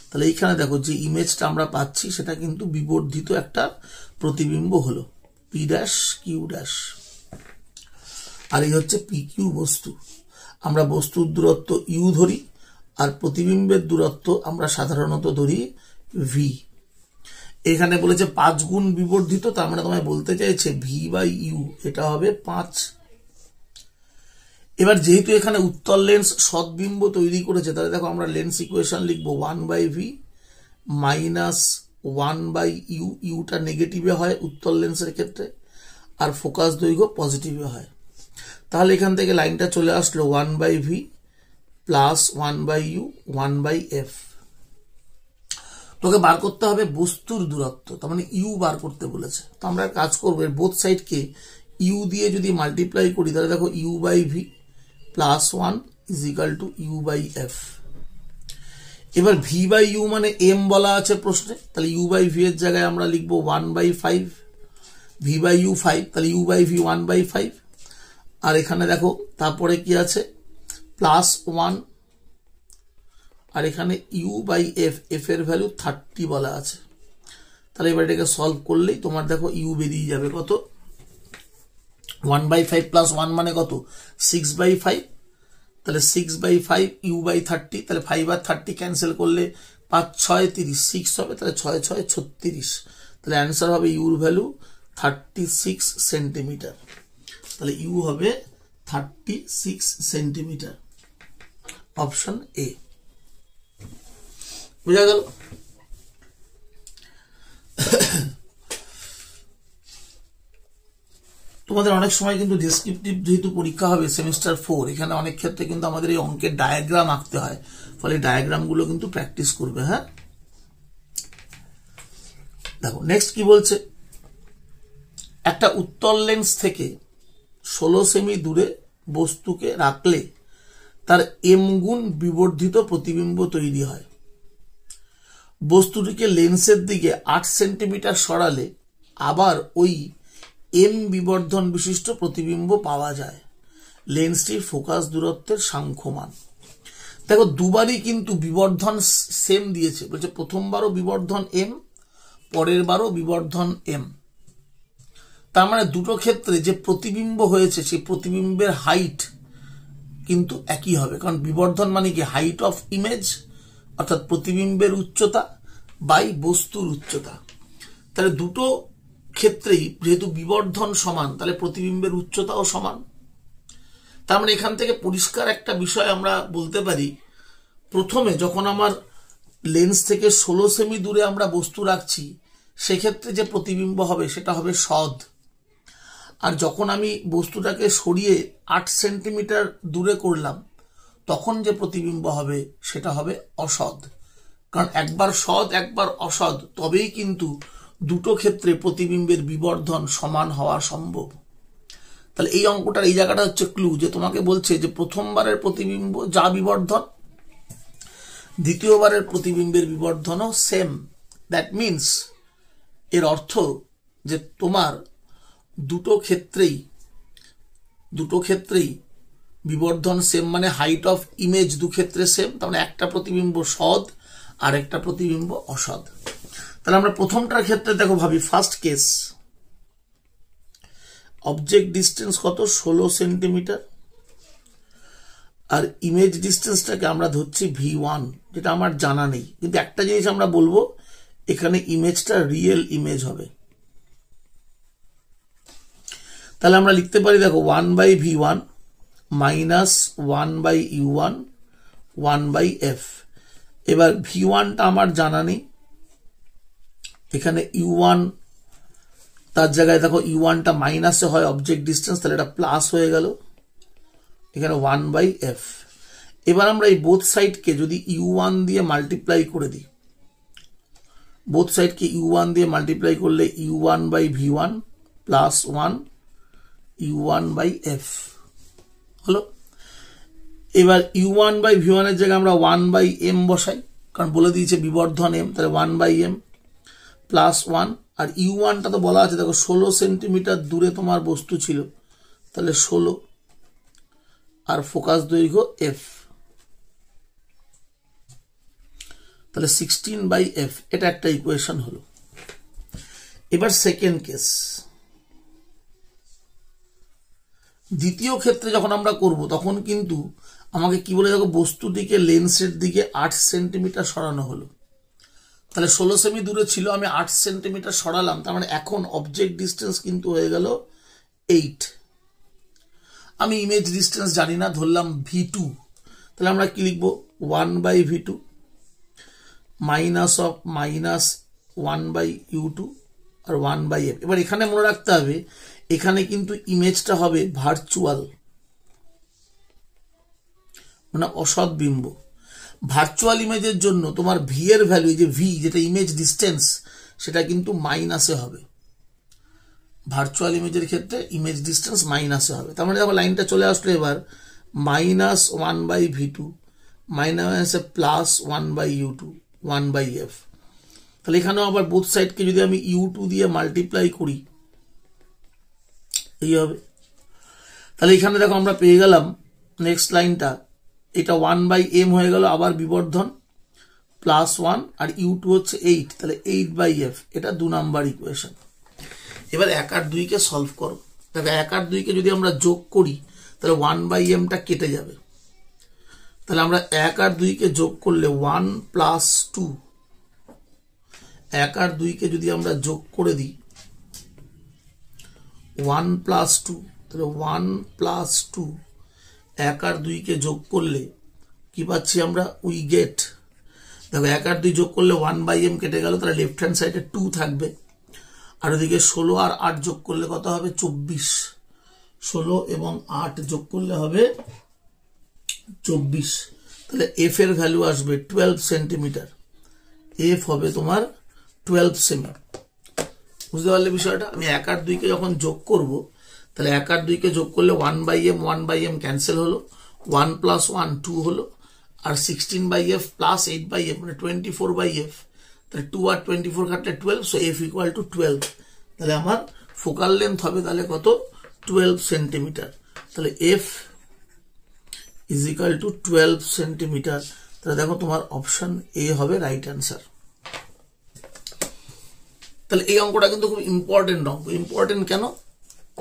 তাহলে এইখানে দেখো যে ইমেজটা আমরা পাচ্ছি সেটা কিন্তু বিবর্ধিত একটা প্রতিবিম্ব হলো, পি ড্যাশ কিউ ড্যাশ। আর এই হচ্ছে পি কিউ বস্তু। আমরা বস্তুর দূরত্ব ইউ ধরি, আর প্রতিবিম্বের দূরত্ব আমরা সাধারণত ধরি ভি। এখানে বলেছে 5 গুণ বিবর্ধিত, তার মানে তোমায় বলতে চাইছে ভি বাই ইউ এটা হবে 5। এবার যেহেতু এখানে উত্তল লেন্স সদ্বিম্ব তৈরি করেছে, তাহলে দেখো আমরা লেন্স ইকুয়েশন লিখবো 1/v মাইনাস 1/u। ইউটা নেগেটিভে হয় উত্তল লেন্সের ক্ষেত্রে, আর ফোকাস দৈর্ঘ্য পজিটিভে হয়। তাহলে এখান থেকে লাইনটা চলে আসলো 1/v প্লাস 1/u 1/f। তোকে বার করতে হবে বস্তুর দূরত্ব, তার মানে ইউ বার করতে বলেছে। তো আমরা কাজ করবো, এর বোথ সাইডকে ইউ দিয়ে যদি মাল্টিপ্লাই করি তাহলে দেখো u by v plus 1 is equal to u by f. এবার ভি বাই ইউ মানে এম বলা আছে প্রশ্নে, তাহলে ইউ বাই ভি এর জায়গায় আমরা লিখবো 1/5, ভি বাই ইউ 5, তাহলে ইউ বাই ভি 1/5। আর এখানে দেখো তারপরে কি আছে প্লাস 1, আর এখানে ইউ বাই এফ, এফ এর ভ্যালু 30 বলা আছে। তাহলে এবার এটাকে সলভ করলেই তোমার দেখো ইউ বেরিয়ে যাবে কত, 1/5 প্লাস 1 মানে কত 6/5, তাহলে 6/5 ইউ বাই 30, তাহলে 5 আর 30 ক্যান্সেল করলে 5 6 30, 6 হবে, তাহলে 6 6 36, তাহলে অ্যান্সার হবে ইউর ভ্যালু 36 সেন্টিমিটার। তাহলে ইউ হবে 36 সেন্টিমিটার, অপশন এ। বুঝা গেল? তোমাদের অনেক সময় কিন্তু ডেসক্রিপটিভ যেহেতু পরীক্ষা হবে সেমিস্টার 4, এখানে অনেক ক্ষেত্রে কিন্তু আমাদের এই অঙ্কের ডায়াগ্রাম আঁকতে হয়, ফলে ডায়াগ্রামগুলো কিন্তু প্র্যাকটিস করবে। হ্যাঁ, দেখো নেক্সট কি বলছে, একটা উত্তল লেন্স থেকে 16 সেমি দূরে বস্তুকে রাখলে তার এম গুণ বিবর্ধিত প্রতিবিম্ব তৈরি হয়। বস্তুটিকে লেন্সের দিকে 8 সেন্টিমিটার সরালে আবার ওই এম বিবর্ধন বিশিষ্ট প্রতিবিম্ব পাওয়া যায়। লেন্সটির ফোকাস দূরত্বের সাংখ্যমান। দেখো দুবারই কিন্তু বিবর্ধন সেম দিয়েছে, বলছে প্রথমবারও বিবর্ধন এম, পরের বারও বিবর্ধন এম। তার মানে দুটো ক্ষেত্রে যে প্রতিবিম্ব হয়েছে সেই প্রতিবিম্বের হাইট কিন্তু একই হবে, কারণ বিবর্ধন মানে কি হাইট অফ ইমেজ, অর্থাৎ প্রতিবিম্বের উচ্চতা বাই বস্তুর উচ্চতা। তাহলে দুটো ক্ষেত্রেই যেহেতু বিবর্ধন সমান, তাহলে প্রতিবিম্বের উচ্চতাও সমান। তার মানে এখান থেকে পরিষ্কার একটা বিষয় আমরা বলতে পারি, প্রথমে যখন আমার লেন্স থেকে 16 সেমি দূরে আমরা বস্তু রাখছি সেক্ষেত্রে যে প্রতিবিম্ব হবে সেটা হবে সদ, আর যখন আমি বস্তুটাকে সরিয়ে 8 সেন্টিমিটার দূরে করলাম তখন যে প্রতিবিম্ব হবে সেটা হবে অসদ। কারণ একবার সদ একবার অসদ, তবেই কিন্তু দুটো ক্ষেত্রে প্রতিবিম্বের বিবর্ধন সমান হওয়া সম্ভব। তাহলে এই অঙ্কটার এই জায়গাটা হচ্ছে ক্লু, যে তোমাকে বলছে যে প্রথমবারের প্রতিবিম্ব যা বিবর্ধন, দ্বিতীয়বারের প্রতিবিম্বের বিবর্ধনও সেম। দ্যাট মিনস এর অর্থ যে তোমার দুটো ক্ষেত্রেই বিবর্ধন সেম, মানে হাইট অফ ইমেজ দু ক্ষেত্রে সেম। তার মানে একটা প্রতিবিম্ব সদ আর একটা প্রতিবিম্ব অসদ। তাহলে আমরা প্রথমটার ক্ষেত্রে দেখো ভাবি, ফার্স্ট কেস অবজেক্ট ডিস্টেন্স কত 16 সেন্টিমিটার, আর ইমেজ ডিস্টেন্সটাকে আমরা ধরছি V1, যেটা আমার জানা নেই, কিন্তু একটা জিনিস আমরা বলবো, এখানে ইমেজটা রিয়েল ইমেজ হবে। তাহলে আমরা লিখতে পারি দেখো 1/V1 মাইনাস 1/U1 1/F। এবার V1টা আমার জানা নেই, এখানে U1 তার জায়গায় দেখো U1টা মাইনাসে হয় অবজেক্ট ডিস্টেন্স, তাহলে এটা প্লাস হয়ে গেল, এখানে 1/F। এবার আমরা এই বোথ সাইডকে যদি U1 দিয়ে মাল্টিপ্লাই করে দিই, বোথ সাইডকে U1 দিয়ে মাল্টিপ্লাই করলে U1/V1 প্লাস 1 U1/F হলো। এবার U1/V1 এর জায়গায় আমরা 1/M বসাই, কারণ বলে দিয়েছে বিবর্ধন M, তাহলে 1/M প্লাস 1, আর U1টা তো বলা আছে দেখো 16 সেন্টিমিটার দূরে তোমার বস্তু ছিল, তাহলে 16, আর ফোকাস দৈর্ঘ্য F, তাহলে 16/F। এটা একটা ইকুয়েশন হলো। এবার সেকেন্ড কেস, দ্বিতীয় ক্ষেত্রে যখন আমরা করব তখন কিন্তু আমাকে কি বলে দেখো, বস্তুটিকে লেন্সের দিকে 8 সেন্টিমিটার সরানো হলো। তাহলে 16 সেমি দূরে ছিল, আমি 8 সেন্টিমিটার সরালাম, তার মানে এখন অবজেক্ট ডিস্টেন্স কিন্তু হয়ে গেল 8। আমি ইমেজ ডিস্টেন্স জানি না, ধরলাম V2, তাহলে আমরা কি লিখবো 1/V2 মাইনাস 1/U2 আর 1/F। এবার এখানে মনে রাখতে হবে, এখানে কিন্তু ইমেজটা হবে ভার্চুয়াল, মানে অসৎ বিম্ব। ভার্চুয়াল ইমেজের জন্য তোমার ভি এর ভ্যালু, যে ভি যেটা ইমেজ ডিস্টেন্স, সেটা কিন্তু মাইনাসে হবে। ভার্চুয়াল ইমেজের ক্ষেত্রে ইমেজ ডিস্টেন্স মাইনাসে হবে। তার মানে দেখো লাইনটা চলে আসলো এবার মাইনাস 1/v2 মাইনাসে প্লাস 1/u2 1/f। তাহলে এখানেও আবার বোথ সাইডকে যদি আমি u2 দিয়ে মাল্টিপ্লাই করি এই হবে। তাহলে এখানে দেখো আমরা পেয়ে গেলাম নেক্সট লাইনটা, এটা 1/m হয়ে গেল, আবার বিবর্ধন প্লাস 1 আর u2 হচ্ছে 8, তাহলে 8/f। এটা 2 নাম্বার ইকুয়েশন। এবার 1 আর 2 কে সলভ করো। দেখো 1 আর 2 কে যদি আমরা যোগ করি তাহলে 1/mটা কেটে যাবে। তাহলে আমরা 1 আর 2 কে যোগ করলে 1 + 2, 1 আর 2 কে যদি আমরা যোগ করে দিই 1 + 2, তাহলে 1 + 2, 1 আর 2 কে যোগ করলে কি পাচ্ছি আমরা, উই গেট। দেখো 1 আর 2 যোগ করলে 1/m কেটে গেল, তাহলে লেফট হ্যান্ড সাইডে 2 থাকবে। আর ওদিকে 16 আর 8 যোগ করলে কত হবে, 24। 16 এবং 8 যোগ করলে হবে 24। তাহলে এফ এর ভ্যালু আসবে 12 সেন্টিমিটার। এফ হবে তোমার 12 সেমি। বুঝতে পারলে বিষয়টা? আমি 1 আর 2 কে যখন যোগ করব তাহলে 1 আর 2 কে যোগ করলে 1/m ক্যান্সেল হলো, 1 + 1 2 হলো, আর 16/f প্লাস 8/m মানে 24/f। তাহলে 2 আর 24 কাটলে 12, সো f = 12। তাহলে আমার ফোকাল লেন্থ হবে তাহলে কত, 12 সেন্টিমিটার। তাহলে f = 12 সেন্টিমিটার। তাহলে দেখো তোমার অপশন এ হবে রাইট অ্যান্সার। তাহলে এই অঙ্কটা কিন্তু খুব ইম্পর্টেন্ট অঙ্ক। ইম্পর্টেন্ট কেন?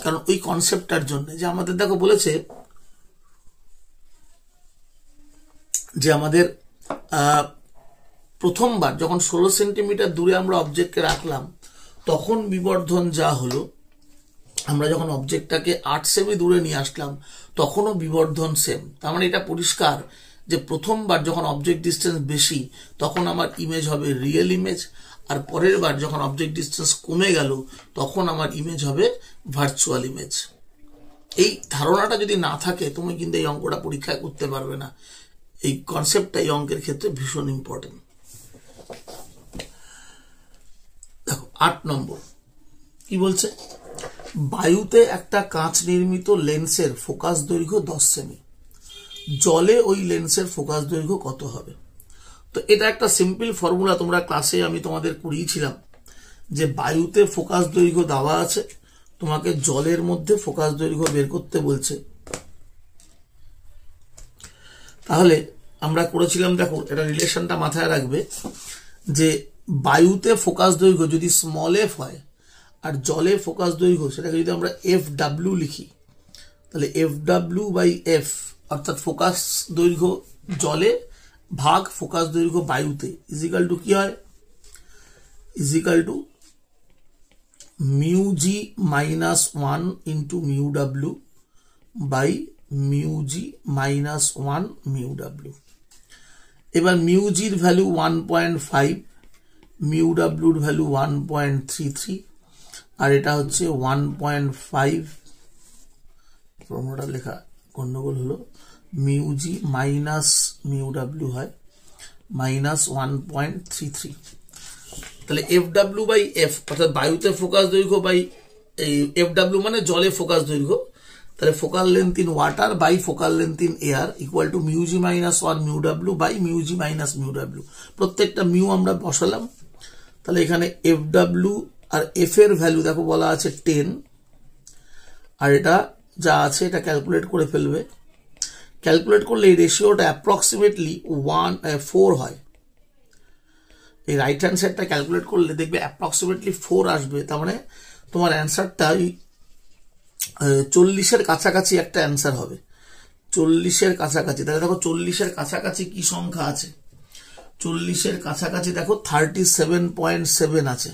কারণ ওই কনসেপ্টটার জন্য যে আমাদের দেখো বলেছে যে আমাদের প্রথমবার যখন 16 সেন্টিমিটার দূরে আমরা অবজেক্টকে রাখলাম তখন বিবর্ধন যা হলো, আমরা যখন অবজেক্টটাকে 8 সেমি দূরে নিয়ে আসলাম তখনও বিবর্ধন সেম। তার মানে এটা পরিষ্কার যে প্রথমবার যখন অবজেক্ট ডিস্টেন্স বেশি তখন আমার ইমেজ হবে রিয়েল ইমেজ, আর পরের বার যখন অবজেক্ট ডিস্টেন্স কমে গেল তখন আমার ইমেজ হবে ভার্চুয়াল ইমেজ। এই ধারণাটা যদি না থাকে তুমি কিন্তু এই অঙ্কটা পরীক্ষায় করতে পারবে না। এই কনসেপ্টটা এই অঙ্কের ক্ষেত্রে ভীষণ ইম্পর্টেন্ট। দেখো 8 নম্বর কি বলছে, বায়ুতে একটা কাঁচ নির্মিত লেন্সের ফোকাস দৈর্ঘ্য 10 সেমি, জলে ওই লেন্সের ফোকাস দৈর্ঘ্য কত হবে? তো এটা একটা সিম্পল ফর্মুলা, তোমরা ক্লাসে আমি তোমাদের করিয়েছিলাম যে বায়ুতে ফোকাস দৈর্ঘ্য দেওয়া আছে, তোমাকে জলের মধ্যে ফোকাস দৈর্ঘ্য বের করতে বলছে। তাহলে আমরা করেছিলাম, দেখো এটা রিলেশনটা মাথায় রাখবে যে বায়ুতে ফোকাস দৈর্ঘ্য যদি স্মল এফ হয় আর জলে ফোকাস দৈর্ঘ্য সেটাকে যদি আমরা FW লিখি তাহলে FW/F অর্থাৎ ফোকাস দৈর্ঘ্য জলে ভাগ ফোকাস দৈর্ঘ্য বায়ুতে ইজিক্যাল টু কি হয়, is equal two μg - 1 × μw by μg - 1 μw। এবার μg এর ভ্যালু 1.5, μw এর ভ্যালু 1.33, আর এটা হচ্ছে 1.5, ফর্মুলাটা লেখা গন্ডগোল হলো, μg - μw হয় -1.33। তাহলে FW/F অর্থাৎ বায়ুতে ফোকাস দৈর্ঘ্য বাই এই FW মানে জলে ফোকাস দৈর্ঘ্য, তাহলে focal length in water by focal length in air equal to μg - 1 μw by μg - μw। প্রত্যেকটা মিউ আমরা বসালাম। তাহলে এখানে FW আর F এর ভ্যালু দেখো বলা আছে 10, আর এটা যা আছে এটা ক্যালকুলেট করে ফেলবে। ক্যালকুলেট করলে এই রেশিওটা অ্যাপ্রক্সিমেটলি 4 হয়। এই রাইট হ্যান্ড সাইডটা ক্যালকুলেট করলে দেখবে অ্যাপ্রক্সিমেটলি 4 আসবে। তার মানে তোমার অ্যান্সারটা 40-এর কাছাকাছি একটা অ্যান্সার হবে, 40-এর কাছাকাছি। তাহলে দেখো 40-এর কাছাকাছি কি সংখ্যা আছে, 40-এর কাছাকাছি দেখো 37.7 আছে,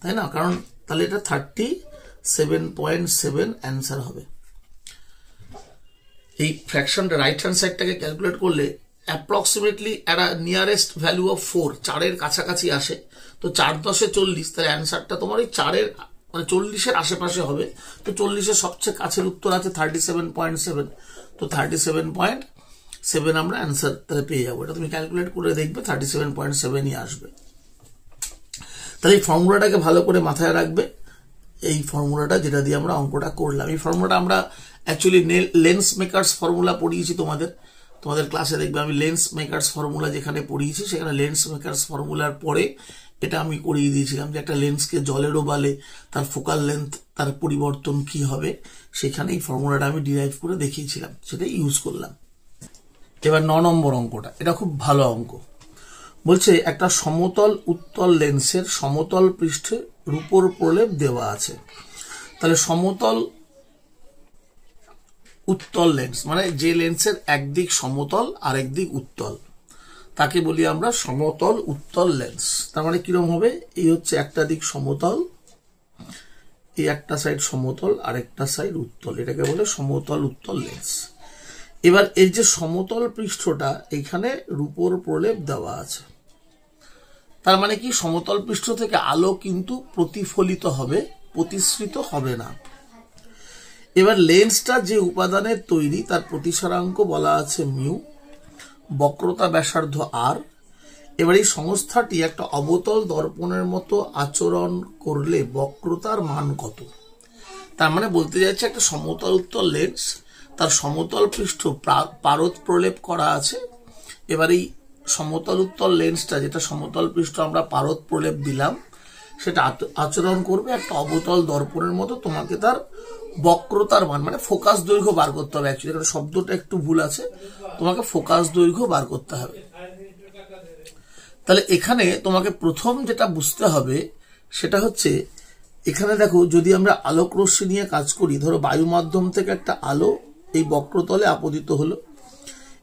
তাই না? কারণ তাহলে এটা 37.7 অ্যান্সার হবে। এই ফ্র্যাকশনটা রাইট হ্যান্ড সাইডটাকে ক্যালকুলেট করলে অ্যাপ্রক্সিমেটলি একটা নিয়ারেস্ট ভ্যালু অফ 4, 4-এর কাছাকাছি আসে। তো 4 × 10 = 40, তাহলে অ্যান্সারটা তোমার এই 4-এর মানে 40-এর আশেপাশে হবে। তো 40-এর সবচেয়ে কাছের উত্তর আছে 37.7, তো 37.7 আমরা অ্যান্সার তাহলে পেয়ে যাবো। এটা তুমি ক্যালকুলেট করে দেখবে 37.7ই আসবে। তাহলে এই ফর্মুলাটাকে ভালো করে মাথায় রাখবে, এই ফর্মুলাটা যেটা দিয়ে আমরা অঙ্কটা করলাম। এই ফর্মুলাটা আমরা অ্যাকচুয়ালি লেন্স মেকার্স ফর্মুলা পড়িয়েছি তোমাদের ক্লাসে দেখবে আমি লেন্স মেকার্স ফর্মুলা যেখানে পড়িয়েছি সেখানে লেন্স মেকার্স ফর্মুলার পরে এটা আমি করিয়ে দিয়েছিলাম যে একটা লেন্সকে জলে ডোবালে তার ফোকাল লেন্থ তার পরিবর্তন কি হবে, সেখানে এই ফর্মুলাটা আমি ডিরাইভ করে দেখিয়েছিলাম, সেটাই ইউজ করলাম। এবার 9 নম্বর অঙ্কটা, এটা খুব ভালো অঙ্ক। বলছে একটা সমতল উত্তল লেন্সের সমতল পৃষ্ঠে রূপোর প্রলেপ দেওয়া আছে। তাহলে সমতল উত্তল লেন্স মানে যে লেন্সের একদিক সমতল আর একদিক উত্তল, তাকে বলি আমরা সমতল উত্তল লেন্স। তার মানে কিরকম হবে, এই হচ্ছে একটা দিক সমতল, এই একটা সাইড সমতল আর একটা সাইড উত্তল, এটাকে বলে সমতল উত্তল লেন্স। এবার এই যে সমতল পৃষ্ঠটা এখানে রূপোর প্রলেপ দেওয়া আছে, তার মানে কি সমতল পৃষ্ঠ থেকে আলো কিন্তু প্রতিফলিত হবে, প্রতিসৃত হবে না। এবার লেন্সটা যে উপাদানের তৈরি তার প্রতিসরাঙ্ক বলা আছে মিউ, বক্রতা ব্যাসার্ধ আর। এবার এই সংস্থাটি একটা অবতল দর্পণের মতো আচরণ করলে বক্রতার মান কত? তার মানে বলতে যাচ্ছে একটা সমতল উত্তল লেন্স, তার সমতল পৃষ্ঠ পারদ প্রলেপ করা আছে। এবার এই সমতল উত্তল লেন্সটা যেটা সমতল পৃষ্ঠ আমরা পারদ প্রলেপ দিলাম, সেটা আচরণ করবে একটা অবতল দর্পণের মতো। তোমাকে তার বক্রতার মান মানে ফোকাস দৈর্ঘ্য বার করতে হবে। অ্যাকচুয়ালি এখানে শব্দটা একটু ভুল আছে, তোমাকে ফোকাস দৈর্ঘ্য বার করতে হবে। তাহলে এখানে তোমাকে প্রথম যেটা বুঝতে হবে সেটা হচ্ছে, এখানে দেখো যদি আমরা আলোক রশ্মি নিয়ে কাজ করি, ধরো বায়ু মাধ্যম থেকে একটা আলো এই বক্রতলে আপতিত হলো,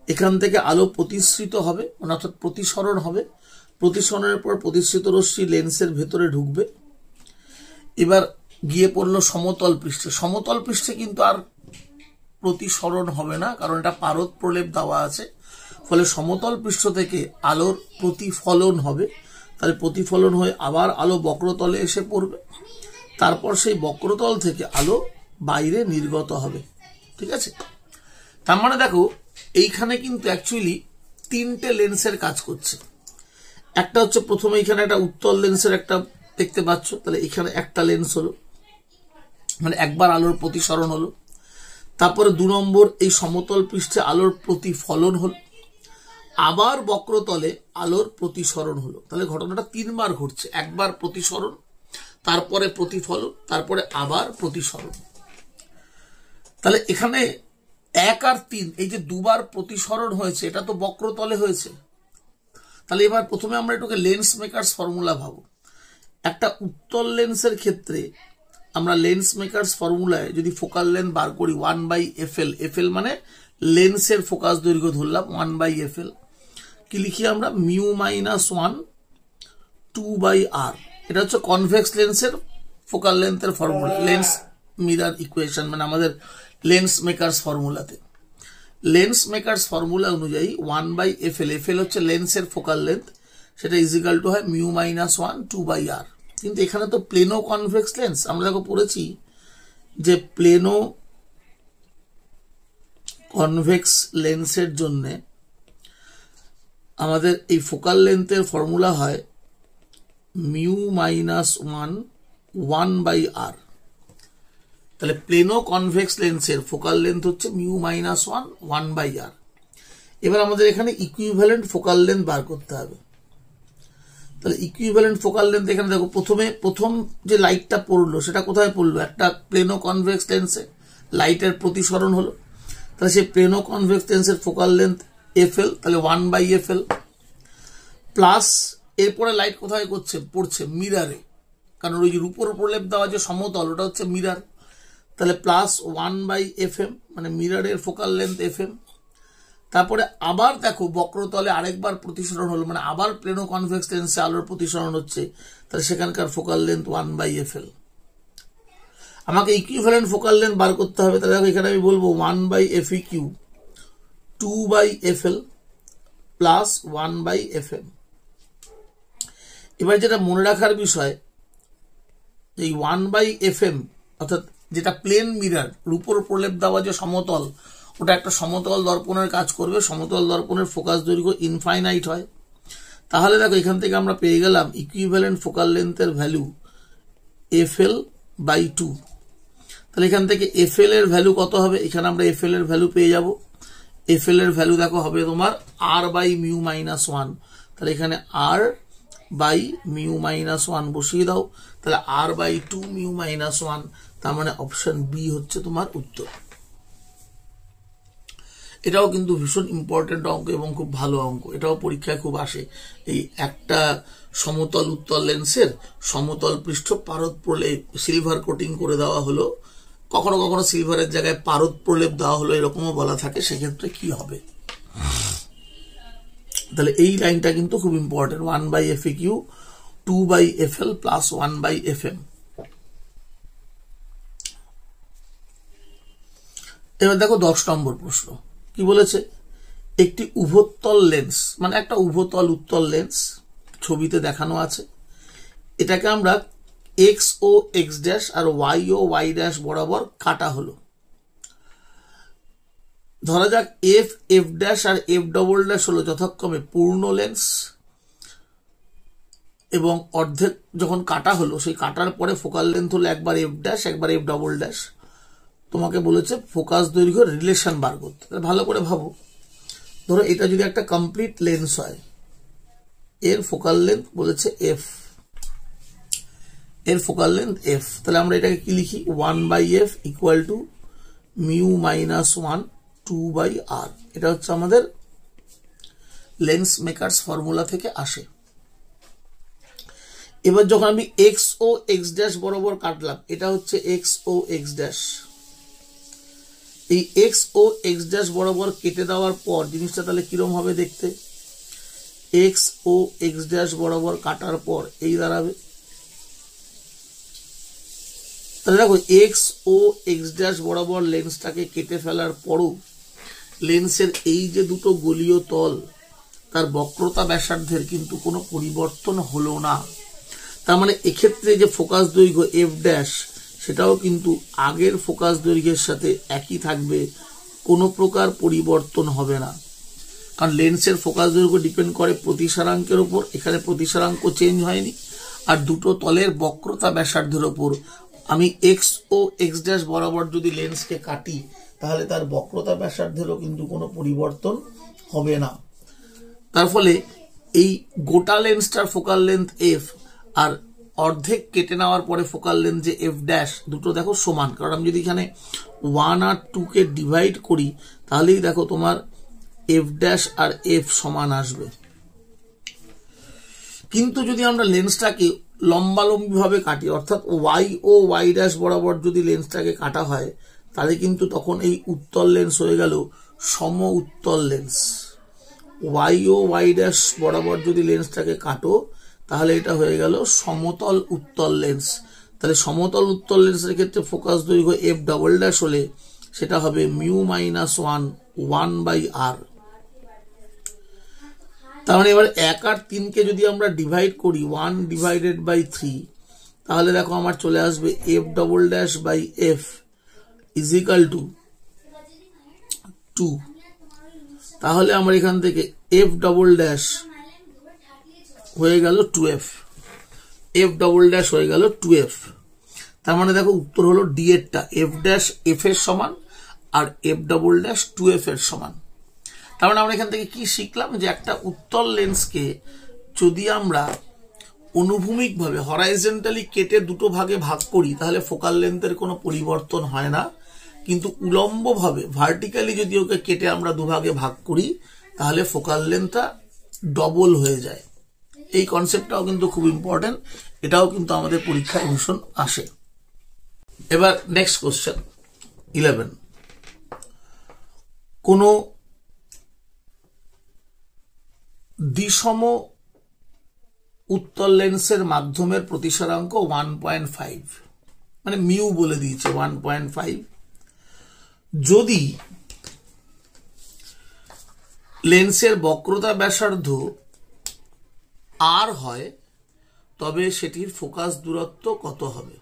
এখান থেকে আলো প্রতিসৃত হবে মানে অর্থাৎ প্রতিসরণ হবে, প্রতিসরণের পর প্রতিসৃত রশ্মি লেন্সের ভেতরে ঢুকবে, এবার গিয়ে পড়লো সমতল পৃষ্ঠে। সমতল পৃষ্ঠে কিন্তু আর প্রতিসরণ হবে না, কারণ এটা পারদ প্রলেপ দেওয়া আছে, ফলে সমতল পৃষ্ঠ থেকে আলোর প্রতিফলন হবে। তাহলে প্রতিফলন হয়ে আবার আলো বক্রতলে এসে পড়বে, তারপর সেই বক্রতল থেকে আলো বাইরে নির্গত হবে। ঠিক আছে, তার মানে দেখো এইখানে কিন্তু অ্যাকচুয়ালি 3টে লেন্সের কাজ করছে। একটা হচ্ছে প্রথমে এখানে একটা উত্তল লেন্সের একটা দেখতে পাচ্ছ, তাহলে এখানে একটা লেন্স হলো, মানে একবার আলোর প্রতিসরণ হলো। তারপরে 2 নম্বর এই সমতল পৃষ্ঠে আলোর প্রতিফলন হলো, আবার বক্রতলে আলোর প্রতিসরণ হলো। তাহলে ঘটনাটা 3 বার ঘটছে, একবার প্রতিসরণ, তারপরে প্রতিফলন, তারপরে আবার প্রতিসরণ। তাহলে এখানে 1 আর 3 এই যে 2 বার প্রতিসরণ হয়েছে, এটা তো বক্রতলে হয়েছে। তাহলে এবার প্রথমে আমরা এটাকে লেন্স মেকার্স ফর্মুলা ভাবো। একটা উত্তল লেন্সের ক্ষেত্রে আমরা লেন্স মেকার্স ফর্মুলায় যদি ফোকাল লেন্থ বার করি 1/FL, এফএল মানে লেন্সের ফোকাস দৈর্ঘ্য ধরলাম 1/FL, কি লিখি আমরা মিউ মাইনাস 1 2/R। এটা হচ্ছে কনভেক্স লেন্সের ফোকাল লেন্থের ফর্মুলা, লেন্স মিরার ইকুয়েশন মানে আমাদের লেন্স মেকার্স ফর্মুলাতে। লেন্স মেকার্স ফর্মুলা অনুযায়ী 1/FL, এফএল হচ্ছে লেন্সের ফোকাল লেন্থ, সেটা ইজিক্যাল টু হয় মিউ মাইনাস 1 2/R। কিন্তু এখানে তো প্লেনো কনভেক্স লেন্স, আমরা দেখো পড়েছি যে প্লেনো কনভেক্স লেন্সের জন্য আমাদের এই ফোকাল লেন্থের ফর্মুলা হয় মিউ মাইনাস 1 1/R। তাহলে প্লেনো কনভেক্স লেন্সের ফোকাল লেন্থ হচ্ছে মিউ মাইনাস 1 1/R। এবার আমাদের এখানে ইকুইভ্যালেন্ট ফোকাল লেন্থ বার করতে হবে। তাহলে ইকুইভ্যালেন্ট ফোকাল লেন্থ এখানে দেখো প্রথম যে লাইটটা পড়লো সেটা কোথায় পড়লো, একটা প্লেনো কনভেক্স লেন্সে লাইটের প্রতিসরণ হলো, তাহলে সেই প্লেনো কনভেক্স লেন্সের ফোকাল লেন্থ এফএল, তাহলে 1/FL প্লাস এরপরে লাইট কোথায় পড়ছে মিরারে, কারণ ওই যে রূপোর প্রলেপ দেওয়া যে সমতল ওটা হচ্ছে মিরার, তাহলে প্লাস 1/FM মানে মিরারের ফোকাল লেন্থ FM। তারপরে আবার দেখো বক্রতলে আরেকবার প্রতিসরণ হলো, মানে আবার প্লেনো কনভেক্স লেন্সে আলোর প্রতিসরণ হচ্ছে, তাহলে সেখানকার ফোকাল লেন্থ 1/FL। আমাকে ইকুইভ্যালেন্ট ফোকাল লেন্থ বার করতে হবে, তাহলে এখানে আমি বলবো 1/FEQ 2/FL প্লাস 1/FM। এবার যেটা মনে রাখার বিষয়, এই 1/FM অর্থাৎ যেটা প্লেন মিরার রূপোর প্রলেপ দেওয়া যে সমতল, ওটা একটা সমতল দর্পণের কাজ করবে, সমতল দর্পণের ফোকাস দৈর্ঘ্য ইনফাইনাইট হয়। তাহলে দেখো এখান থেকে আমরা পেয়ে গেলাম ইকুইভ্যালেন্ট ফোকাল লেন্থের ভ্যালু FL/2। তাহলে এখান থেকে এফএল এর ভ্যালু কত হবে, এখানে আমরা এফএল এর ভ্যালু পেয়ে যাব। এফএল এর ভ্যালু দেখো হবে তোমার R by mu minus one. তাহলে এখানে R by mu minus one বসিয়ে দাও, তাহলে R by two mu minus one. তার মানে অপশন বি হচ্ছে তোমার উত্তর। এটাও কিন্তু ভীষণ ইম্পর্টেন্ট অঙ্ক এবং খুব ভালো অঙ্ক, এটাও পরীক্ষায় খুব আসে। এই একটা সমতল উত্তল লেন্সের সমতল পৃষ্ঠ পারদ প্রলেপ সিলভার কোটিং করে দেওয়া হলো, কখনো কখনো সিলভারের জায়গায় পারদ প্রলেপ দেওয়া হলো, এরকমও বলা থাকে, সেক্ষেত্রে কি হবে। তাহলে এই লাইনটা কিন্তু খুব important, 1/FAQ 2/FL plus 1/FM। এবার দেখো 10 নম্বর প্রশ্ন কি বলেছে, একটি উভোত্তল লেন্স, মানে একটা উভোতল উত্তল লেন্স ছবিতে দেখানো আছে, এটাকে আমরা এক্স ও এক্স ড্যাশ আর ওয়াই ও ওয়াই ড্যাশ বরাবর কাটা হলো। ধরা যাক এফ এফ ড্যাশ আর এফ ডবল ড্যাশ হলো যথাক্রমে পূর্ণ লেন্স, এবং অর্ধেক যখন কাটা হলো সেই কাটার পরে ফোকাল লেন্থ হলো একবার এফ ড্যাশ একবার এফ ডবল ড্যাশ। তোমাকে বলেছে ফোকাস দৈর্ঘ্য রিলেশন বার করতে। ভালো করে ভাবো, ধরো এটা যদি একটা কমপ্লিট লেন্স হয়, এর ফোকাল লেন্থ বলেছে এফ, এর ফোকাল লেন্থ এফ, তাহলে আমরা এটাকে কি লিখি 1/f equal to mu minus 1 2/r। এটা হচ্ছে আমাদের লেন্স মেকার্স ফর্মুলা থেকে আসে। এবার যখন আমি এক্স ও এক্স ড্যাশ বরাবর কাটলাম, এটা হচ্ছে এক্স ও এক্স ড্যাশ, এই এক্স ও এক্স ড্যাশ বরাবর কেটে দেওয়ার পর জিনিসটা তাহলে কিরকম হবে দেখতে, এক্স ও এক্স ড্যাশ বরাবর কাটার পর এই দাঁড়াবে। তাহলে দেখো এক্স ও এক্স ড্যাশ বরাবর লেন্সটাকে কেটে ফেলার পরও লেন্সের এই যে দুটো গলীয় তল তার বক্রতা ব্যাসার্ধের কিন্তু কোনো পরিবর্তন হলো না। তার মানে এক্ষেত্রে যে ফোকাস দৈর্ঘ্য এফ ড্যাশ সেটাও কিন্তু আগের ফোকাস দৈর্ঘ্যের সাথে একই থাকবে, কোনো প্রকার পরিবর্তন হবে না। কারণ লেন্সের ফোকাস দৈর্ঘ্য ডিপেন্ড করে প্রতিসারাঙ্কের উপর, এখানে প্রতিসারাঙ্ক চেঞ্জ হয়নি, আর দুটো তলের বক্রতা ব্যাসার্ধের উপর আমি এক্স ও এক্স ড্যাশ বরাবর যদি লেন্সকে কাটি তাহলে তার বক্রতা ব্যাসার্ধেরও কিন্তু কোনো পরিবর্তন হবে না। তার ফলে এই গোটা লেন্সটার ফোকাল লেন্থ এফ আর অর্ধেক কেটে নেওয়ার পরে ফোকাল লেন্থ যে এফ ড্যাশ, দুটো দেখো সমান, কারণ আমি যদি এখানে 1 আর 2 কে ডিভাইড করি তাহলেই দেখো তোমার এফ ড্যাশ আর এফ সমান আসবে। কিন্তু যদি আমরা লেন্সটাকে লম্বালম্বি ভাবে কাটি, অর্থাৎ ওয়াই ও ওয়াই ড্যাশ বরাবর যদি লেন্সটাকে কাটা হয়, তাহলে কিন্তু তখন এই উত্তল লেন্স হয়ে গেল সম উত্তল লেন্স। ওয়াই ও ওয়াই ড্যাশ বরাবর যদি লেন্সটাকে কাটো তাহলে এটা হয়ে গেল সমতল উত্তল লেন্স। তাহলে সমতল উত্তল লেন্সের ক্ষেত্রে ফোকাস দৈর্ঘ্য এফ ডবল ড্যাশ হলে সেটা হবে মিউ মাইনাস 1 1/r। তার মানে এবার 1 আর 3 কে যদি আমরা ডিভাইড করি 1/3, তাহলে দেখো আমার চলে আসবে f double dash by f is equal to 2। তাহলে আমার এখান থেকে এফ ডবল ড্যাশ হয়ে গেল 2f, এফ ডবল ড্যাশ হয়ে গেল 2f। তার মানে দেখো উত্তর হলো ডি এরটা, এফ ড্যাশ এফ এর সমান আর এফ ডবল ড্যাশ 2f এর সমান। তার মানে আমরা এখান থেকে কি শিখলাম, যে একটা উত্তল লেন্সকে যদি আমরা অনুভূমিকভাবে হরাইজন্টালি কেটে দুটো ভাগে ভাগ করি তাহলে ফোকাল লেন্থের কোনো পরিবর্তন হয় না, কিন্তু উলম্বভাবে ভার্টিক্যালি যদি ওকে কেটে আমরা দুভাগে ভাগ করি তাহলে ফোকাল লেন্থটা ডবল হয়ে যায়। এই কনসেপ্টটাও কিন্তু খুব ইম্পর্টেন্ট, এটাও কিন্তু আমাদের পরীক্ষায় ভীষণ আসে। এবার নেক্সট কোশ্চেন 11, কোন দ্বিসম উত্তল লেন্সের মাধ্যমের প্রতিসারাঙ্ক 1.5, মানে মিউ বলে দিয়েছে 1.5। যদি লেন্সের বক্রতা ব্যাসার্ধ আর হয় তবে সেটির ফোকাস দূরত্ব কত হবে।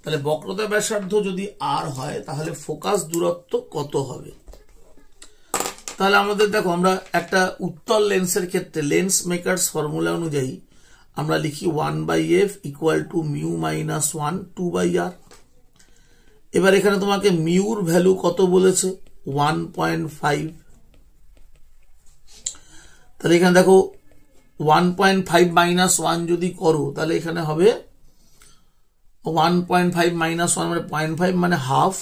তাহলে বক্রতা ব্যাসার্ধ যদি আর হয় তাহলে ফোকাস দূরত্ব কত হবে। তাহলে আমাদের দেখো আমরা একটা উত্তল লেন্সের ক্ষেত্রে লেন্স মেকার্স ফর্মুলা অনুযায়ী আমরা লিখি 1/f equal to mu minus 1 2/r। এবার এখানে তোমাকে মিউর ভ্যালু কত বলেছে 1.5, তাহলে এখানে দেখো 1.5 মাইনাস 1 যদি করো তাহলে এখানে হবে 1.5 মাইনাস 1 মানে 0.5 মানে হাফ,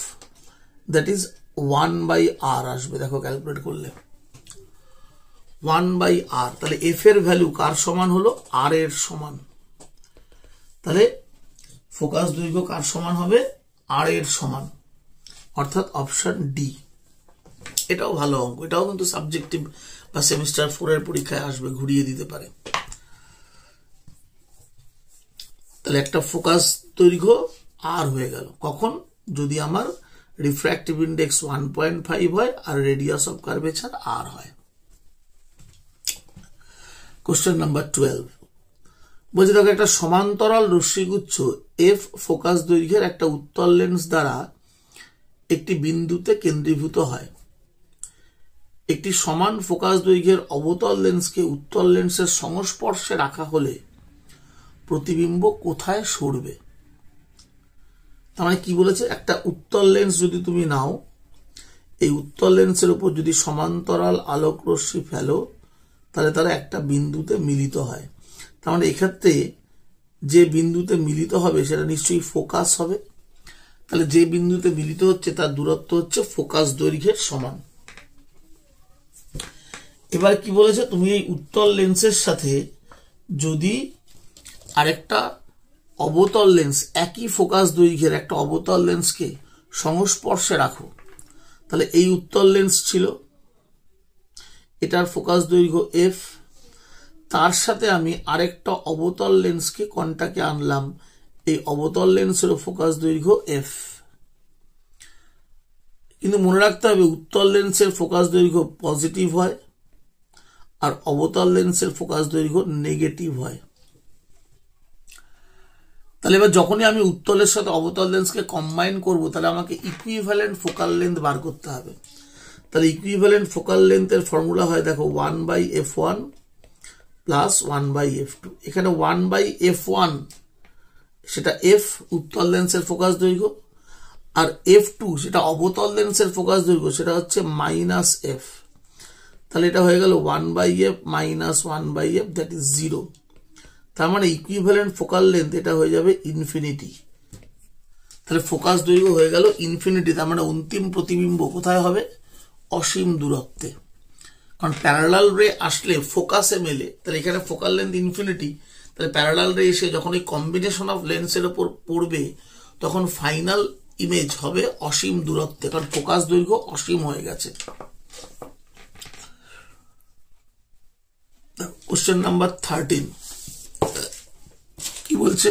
দ্যাট ইজ 1/r আসবে। দেখো ক্যালকুলেট করলে 1/r, তাহলে এফ এর ভ্যালু কার সমান হলো, আর এর সমান। তাহলে ফোকাস দৈর্ঘ্য কার সমান হবে, আর এর সমান, অর্থাৎ অপশন ডি। এটাও ভালো অঙ্ক, এটাও কিন্তু সাবজেক্টিভ বা সেমিস্টার 4 এর পরীক্ষায় আসবে, ঘুরিয়ে দিতে পারে। তাহলে একটা ফোকাস দৈর্ঘ্য আর হয়ে গেল কখন, যদি আমার রিফ্র্যাক্টিভ ইন্ডেক্স 1.5 হয় আর রেডিয়াস অফ কার্ভেচার আর হয়। কোশ্চেন নাম্বার 12 বলছে দেখো একটা সমান্তরাল রশ্মিগুচ্ছ এফ ফোকাস দৈর্ঘ্যের একটা উত্তল লেন্স দ্বারা একটি বিন্দুতে কেন্দ্রীভূত হয়। একটি সমান ফোকাস দৈর্ঘ্যের অবতল লেন্সকে উত্তল লেন্সের সংস্পর্শে রাখা হলে প্রতিবিম্ব কোথায় সরবে। তার মানে কি বলেছে, একটা উত্তল লেন্স যদি তুমি নাও, এই উত্তল লেন্সের উপর যদি সমান্তরাল আলোক রশ্মি ফেলো তাহলে তারা একটা বিন্দুতে মিলিত হয়। তার মানে এক্ষেত্রে যে বিন্দুতে মিলিত হবে সেটা নিশ্চয়ই ফোকাস হবে। তাহলে যে বিন্দুতে মিলিত হচ্ছে তার দূরত্ব হচ্ছে ফোকাস দৈর্ঘ্যের সমান। এবার কি বলেছে, তুমি এই উত্তল লেন্সের সাথে যদি আরেকটা অবতল লেন্স, একই ফোকাস দৈর্ঘ্যের একটা অবতল লেন্সকে সংস্পর্শে রাখো, তাহলে এই উত্তল লেন্স ছিল, এটার ফোকাস দৈর্ঘ্য এফ, তার সাথে আমি আরেকটা অবতল লেন্সকে কন্টাক্টে আনলাম, এই অবতল লেন্সের ফোকাস দৈর্ঘ্য এফ। কিন্তু মনে রাখতে হবে উত্তল লেন্সের ফোকাস দৈর্ঘ্য পজিটিভ হয় আর অবতল লেন্সের ফোকাস দৈর্ঘ্য নেগেটিভ হয়। তাহলে এবার যখনই আমি উত্তলের সাথে অবতল লেন্সকে কম্বাইন করব তাহলে আমাকে ইকুইভ্যালেন্ট ফোকাল লেন্থ বার করতে হবে। তাহলে ইকুইভ্যালেন্ট ফোকাল লেন্থের ফর্মুলা হয় দেখো 1/f1 প্লাস 1/f2। এখানে 1/f1 সেটা এফ উত্তল লেন্সের ফোকাস দৈর্ঘ্য, আর f2 সেটা অবতল লেন্সের ফোকাস দৈর্ঘ্য, সেটা হচ্ছে মাইনাস এফ। তাহলে এটা হয়ে গেল 1/f minus 1/f, that is 0। তার মানে ইকুইভ্যালেন্ট ফোকাল লেন্থ এটা হয়ে যাবে ইনফিনিটি। তাহলে ফোকাস দৈর্ঘ্য হয়ে গেল ইনফিনিটি। তার মানে অন্তিম প্রতিবিম্ব কোথায় হবে, অসীম দূরত্বে। কারণ প্যারালাল রে আসলে ফোকাসে মেলে, তাহলে এখানে ফোকাল লেন্থ ইনফিনিটি, তাহলে প্যারালাল রে এসে যখন এই কম্বিনেশন অফ লেন্সের উপর পড়বে তখন ফাইনাল ইমেজ হবে অসীম দূরত্বে, কারণ ফোকাস দৈর্ঘ্য অসীম হয়ে গেছে। কোশ্চেন নাম্বার 13 কি বলছে,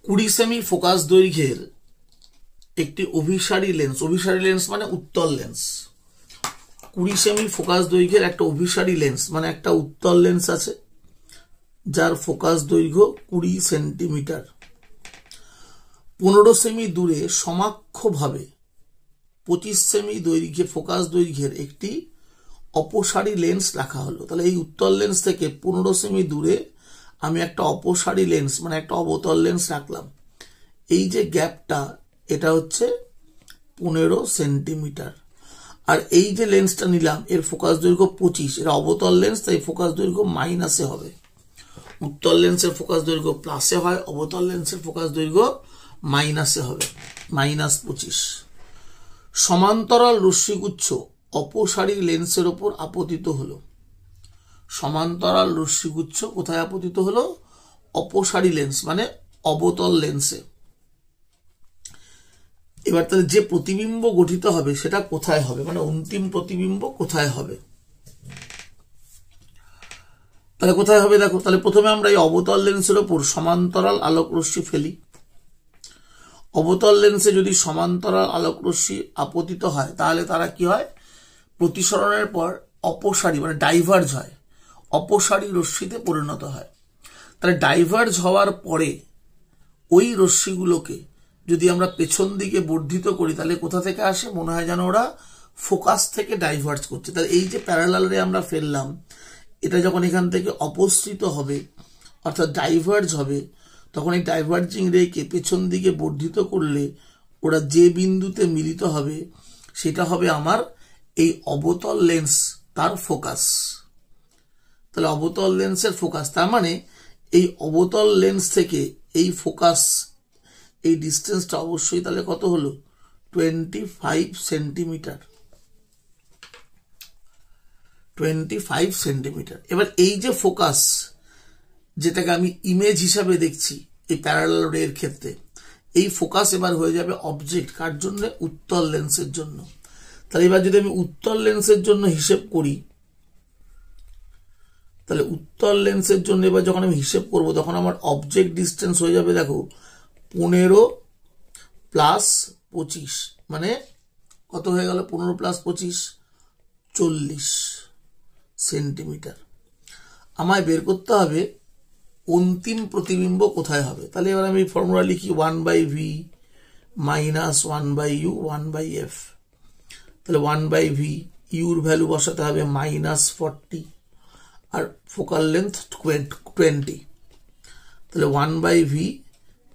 20 সেমি ফোকাস দৈর্ঘ্যের একটি অভিসারী লেন্স, অভিসারী লেন্স মানে উত্তল লেন্স, 20 সেমি ফোকাস দৈর্ঘ্যের একটা অভিসারী লেন্স মানে একটা উত্তল লেন্স আছে যার ফোকাস দৈর্ঘ্য 20 সেন্টিমিটার, 15 সেমি দূরে সমাক্ষভাবে 25 সেমি দৈর্ঘ্যে ফোকাস দৈর্ঘ্যের একটি অপসারী লেন্স রাখা হলো। তাহলে এই উত্তল লেন্স থেকে 15 সেমি দূরে আমি একটা অপসারী লেন্স মানে একটা অবতল লেন্স রাখলাম। এই যে গ্যাপটা এটা হচ্ছে 15 সেন্টিমিটার, আর এই যে লেন্সটা নিলাম এর ফোকাস দৈর্ঘ্য 25, এর অবতল লেন্স, তাই ফোকাস দৈর্ঘ্য মাইনাসে হবে। উত্তল লেন্সের ফোকাস দৈর্ঘ্য প্লাসে হয়, অবতল লেন্সের ফোকাস দৈর্ঘ্য মাইনাসে হবে, -25। সমান্তরাল রশ্মিগুচ্ছ অপসারী লেন্সের ওপর আপতিত হলো। সমান্তরাল রশ্মিগুচ্ছ কোথায় আপতিত হলো, অপসারী লেন্স মানে অবতল লেন্সে। এবার তাহলে যে প্রতিবিম্ব গঠিত হবে সেটা কোথায় হবে, মানে অন্তিম প্রতিবিম্ব কোথায় হবে, তাহলে কোথায় হবে দেখো। তাহলে প্রথমে আমরা এই অবতল লেন্সের ওপর সমান্তরাল আলোক রশ্মি ফেলি। অবতল লেন্সে যদি সমান্তরাল আলোক রশ্মি আপতিত হয় তাহলে তারা কি হয়, প্রতিসরণের পর অপসারী মানে ডাইভার্জ হয়, অপসারী রশ্মিতে পরিণত হয়। তাহলে ডাইভার্জ হওয়ার পরে ওই রশ্মিগুলোকে যদি আমরা পেছন দিকে বর্ধিত করি তাহলে কোথা থেকে আসে, মনে হয় যেন ওরা ফোকাস থেকে ডাইভার্জ করছে। তাহলে এই যে প্যারালাল রে আমরা ফেললাম, এটা যখন এখান থেকে অপসৃত হবে অর্থাৎ ডাইভার্জ হবে, তখন এই ডাইভার্জিং রেকে পেছন দিকে বর্ধিত করলে ওরা যে বিন্দুতে মিলিত হবে সেটা হবে আমার এই অবতল লেন্স, তার ফোকাস। তাহলে অবতল লেন্সের ফোকাস, তার মানে এই অবতল লেন্স থেকে এই ফোকাস, এই ডিস্টেন্সটা অবশ্যই তাহলে কত হলো? 25 সেন্টিমিটার। 25 সেন্টিমিটার। এবার এই যে ফোকাস, যেটাকে আমি ইমেজ হিসাবে দেখছি এই প্যারালাল রের ক্ষেত্রে, এই ফোকাস এবার হয়ে যাবে অবজেক্ট। কার জন্য? উত্তল লেন্সের জন্য। তাহলে এবার যদি আমি উত্তল লেন্সের জন্য হিসেব করি, তাহলে উত্তল লেন্সের জন্য এবার যখন আমি হিসেব করব তখন আমার অবজেক্ট ডিস্টেন্স হয়ে যাবে, দেখো 15 প্লাস 25, মানে কত হয়ে গেল? 15 প্লাস 25 40 সেন্টিমিটার। আমায় বের করতে হবে অন্তিম প্রতিবিম্ব কোথায় হবে। তাহলে এবার আমি ফর্মুলা লিখি 1/v মাইনাস 1/u 1/f। তাহলে 1/v, ইউর ভ্যালু বসাতে হবে -40 আর ফোকাল লেন্থ 20। তাহলে 1/v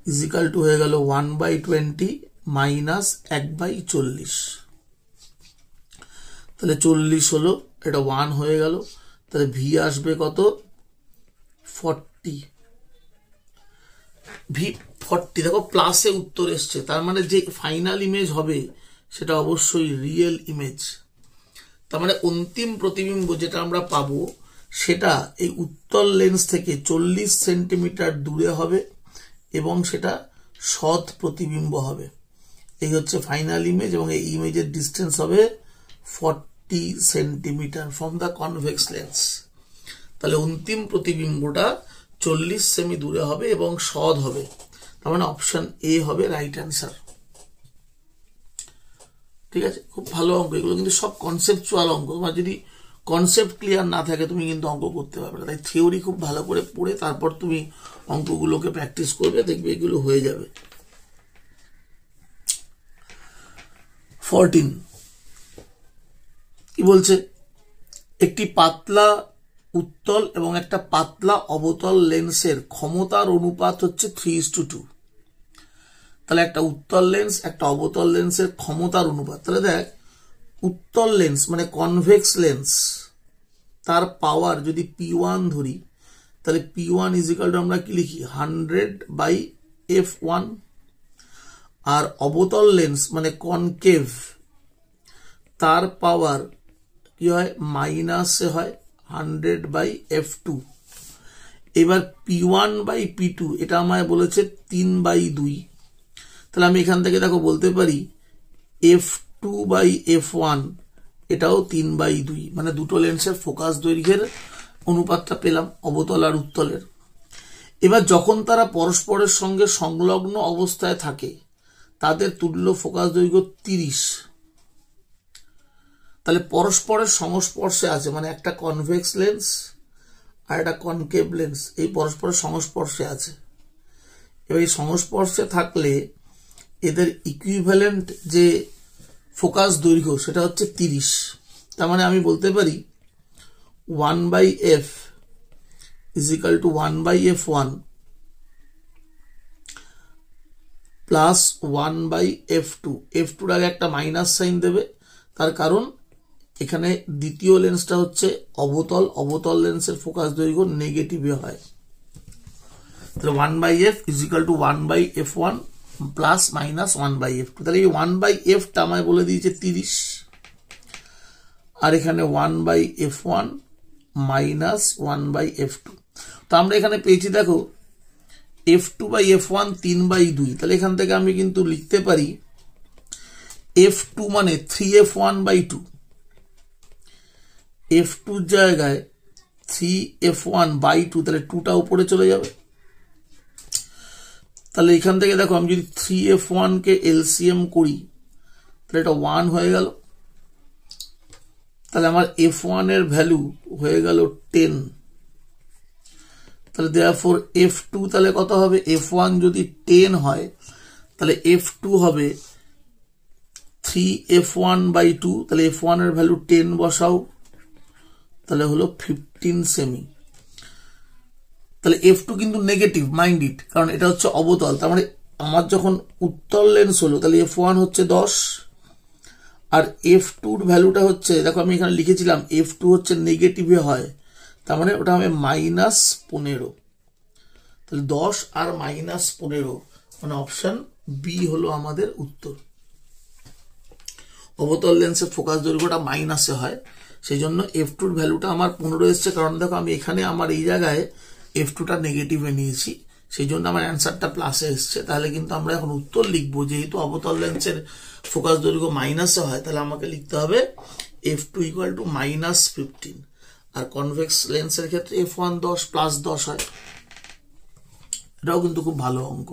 ইজ ইকাল টু হয়ে গেল 1/20 মাইনাস 1/40। তাহলে 40 হলো, এটা 1 হয়ে গেল। তাহলে ভি আসবে কত? 40। ভি 40, দেখো প্লাসে উত্তর এসছে, তার মানে যে ফাইনাল ইমেজ হবে সেটা অবশ্যই রিয়েল ইমেজ। তার মানে অন্তিম প্রতিবিম্ব যেটা আমরা পাবো সেটা এই উত্তল লেন্স থেকে 40 সেন্টিমিটার দূরে হবে এবং সেটা সৎ প্রতিবিম্ব হবে। এই হচ্ছে ফাইনাল ইমেজ এবং এই ইমেজের ডিস্টেন্স হবে 40 centimetre from the convex lens. তাহলে অন্তিম প্রতিবিম্বটা 40 সেমি দূরে হবে এবং সৎ হবে। তার মানে অপশন এ হবে রাইট অ্যান্সার। ঠিক আছে, খুব ভালো অঙ্ক এগুলো, কিন্তু সব কনসেপচুয়াল অঙ্ক। তোমার যদি কনসেপ্ট ক্লিয়ার না থাকে তুমি কিন্তু অঙ্ক করতে পারবে না। তাই থিওরি খুব ভালো করে পড়ে তারপর তুমি অঙ্কগুলোকে প্র্যাকটিস করবে, দেখবে এগুলো হয়ে যাবে। 14 কি বলছে? একটি পাতলা উত্তল এবং একটা পাতলা অবতল লেন্সের ক্ষমতার অনুপাত হচ্ছে 3:2। তাহলে একটা উত্তল লেন্স একটা অবতল লেন্সের ক্ষমতার অনুপাত। তাহলে দেখ, উত্তল লেন্স মানে কনভেক্স লেন্স, তার পাওয়ার যদি P1 ধরি, তাহলে P1 ইজ ইকুয়াল টু আমরা কি লিখি? 100/f1। আর অবতল লেন্স মানে কনকেভ, তার পাওয়ার কি হয়? মাইনাসে হয়, 100/f2। এবার P1/P2 এটা আমায় বলেছে 3/2। তাহলে আমি এখান থেকে দেখো বলতে পারি f2/f1 এটাও 3/2, মানে দুটো লেন্সের ফোকাস দৈর্ঘ্যের অনুপাতটা পেলাম অবতল আর উত্তলের। এবার যখন তারা পরস্পরের সঙ্গে সংলগ্ন অবস্থায় থাকে তাদের তুল্য ফোকাস দৈর্ঘ্য 30। তাহলে পরস্পরের সংস্পর্শে আছে, মানে একটা কনভেক্স লেন্স আর একটা কনকেভ লেন্স এই পরস্পরের সংস্পর্শে আছে। এবার এই সংস্পর্শে থাকলে এদের ইকুইভ্যালেন্ট যে ফোকাস দৈর্ঘ্য সেটা হচ্ছে 30। তার মানে আমি বলতে পারি 1/f is equal two 1/f1 plus 1/f2। f2 আগে একটা মাইনাস সাইন দেবে, তার কারণ এখানে দ্বিতীয় লেন্সটা হচ্ছে অবতল, অবতল লেন্সের ফোকাস দৈর্ঘ্য নেগেটিভে হয়। তাহলে 1/f is equal two 1/f1 plus minus 1/f2। তাহলে এই 1/f টা আমায় বলে দিয়েছে 30, আর এখানে 1/f1 মাইনাস 1/f2। তো আমরা এখানে পেয়েছি দেখো f2/f1 3/2। তাহলে এখান থেকে আমি কিন্তু লিখতে পারি f2 মানে 3f1/2। f2 জায়গায় 3f1/2, তাহলে 2টা উপরে চলে যাবে। তাহলে এখান থেকে দেখো আমি যদি 3f1 কে এলসিএম করি তাহলে এটা 1 হয়ে গেল। তাহলে আমার f1 এর ভ্যালু হয়ে গেল 10। তাহলে therefore f2 তাহলে কত হবে? f1 যদি 10 হয় তাহলে f2 হবে 3f1/2। তাহলে f1 এর ভ্যালু 10 বসাও, তাহলে হলো 15 সেমি। তাহলে F2 কিন্তু নেগেটিভ, মাইন্ড ইট, কারণ এটা হচ্ছে অবতল। তার মানে আমার যখন উত্তল লেন্স হলো তাহলে F1 হচ্ছে 10 আর F2 এর ভ্যালুটা হচ্ছে, দেখো আমি এখানে লিখেছিলাম F2 হচ্ছে নেগেটিভে হয়, তার মানে ওটা হবে -15। তাহলে 10 আর -15 মানে অপশন বি হলো আমাদের উত্তর। অবতল লেন্সের ফোকাস দৈর্ঘ্যটা মাইনাসে হয়, সেই জন্য F2 এর ভ্যালুটা আমার 15 এসছে। কারণ দেখো আমি এখানে আমার এই জায়গায় F2টা নেগেটিভে নিয়েছি, সেই জন্য আমার অ্যান্সারটা প্লাসে এসছে। তাহলে কিন্তু আমরা এখন উত্তর লিখবো, যেহেতু অবতল লেন্সের ফোকাস দৈর্ঘ্য মাইনাসে হয়, তাহলে আমাকে লিখতে হবে F2 = -15। আর কনভেক্স লেন্সের ক্ষেত্রে F1 10 + 10 হয়। এটাও কিন্তু খুব ভালো অঙ্ক।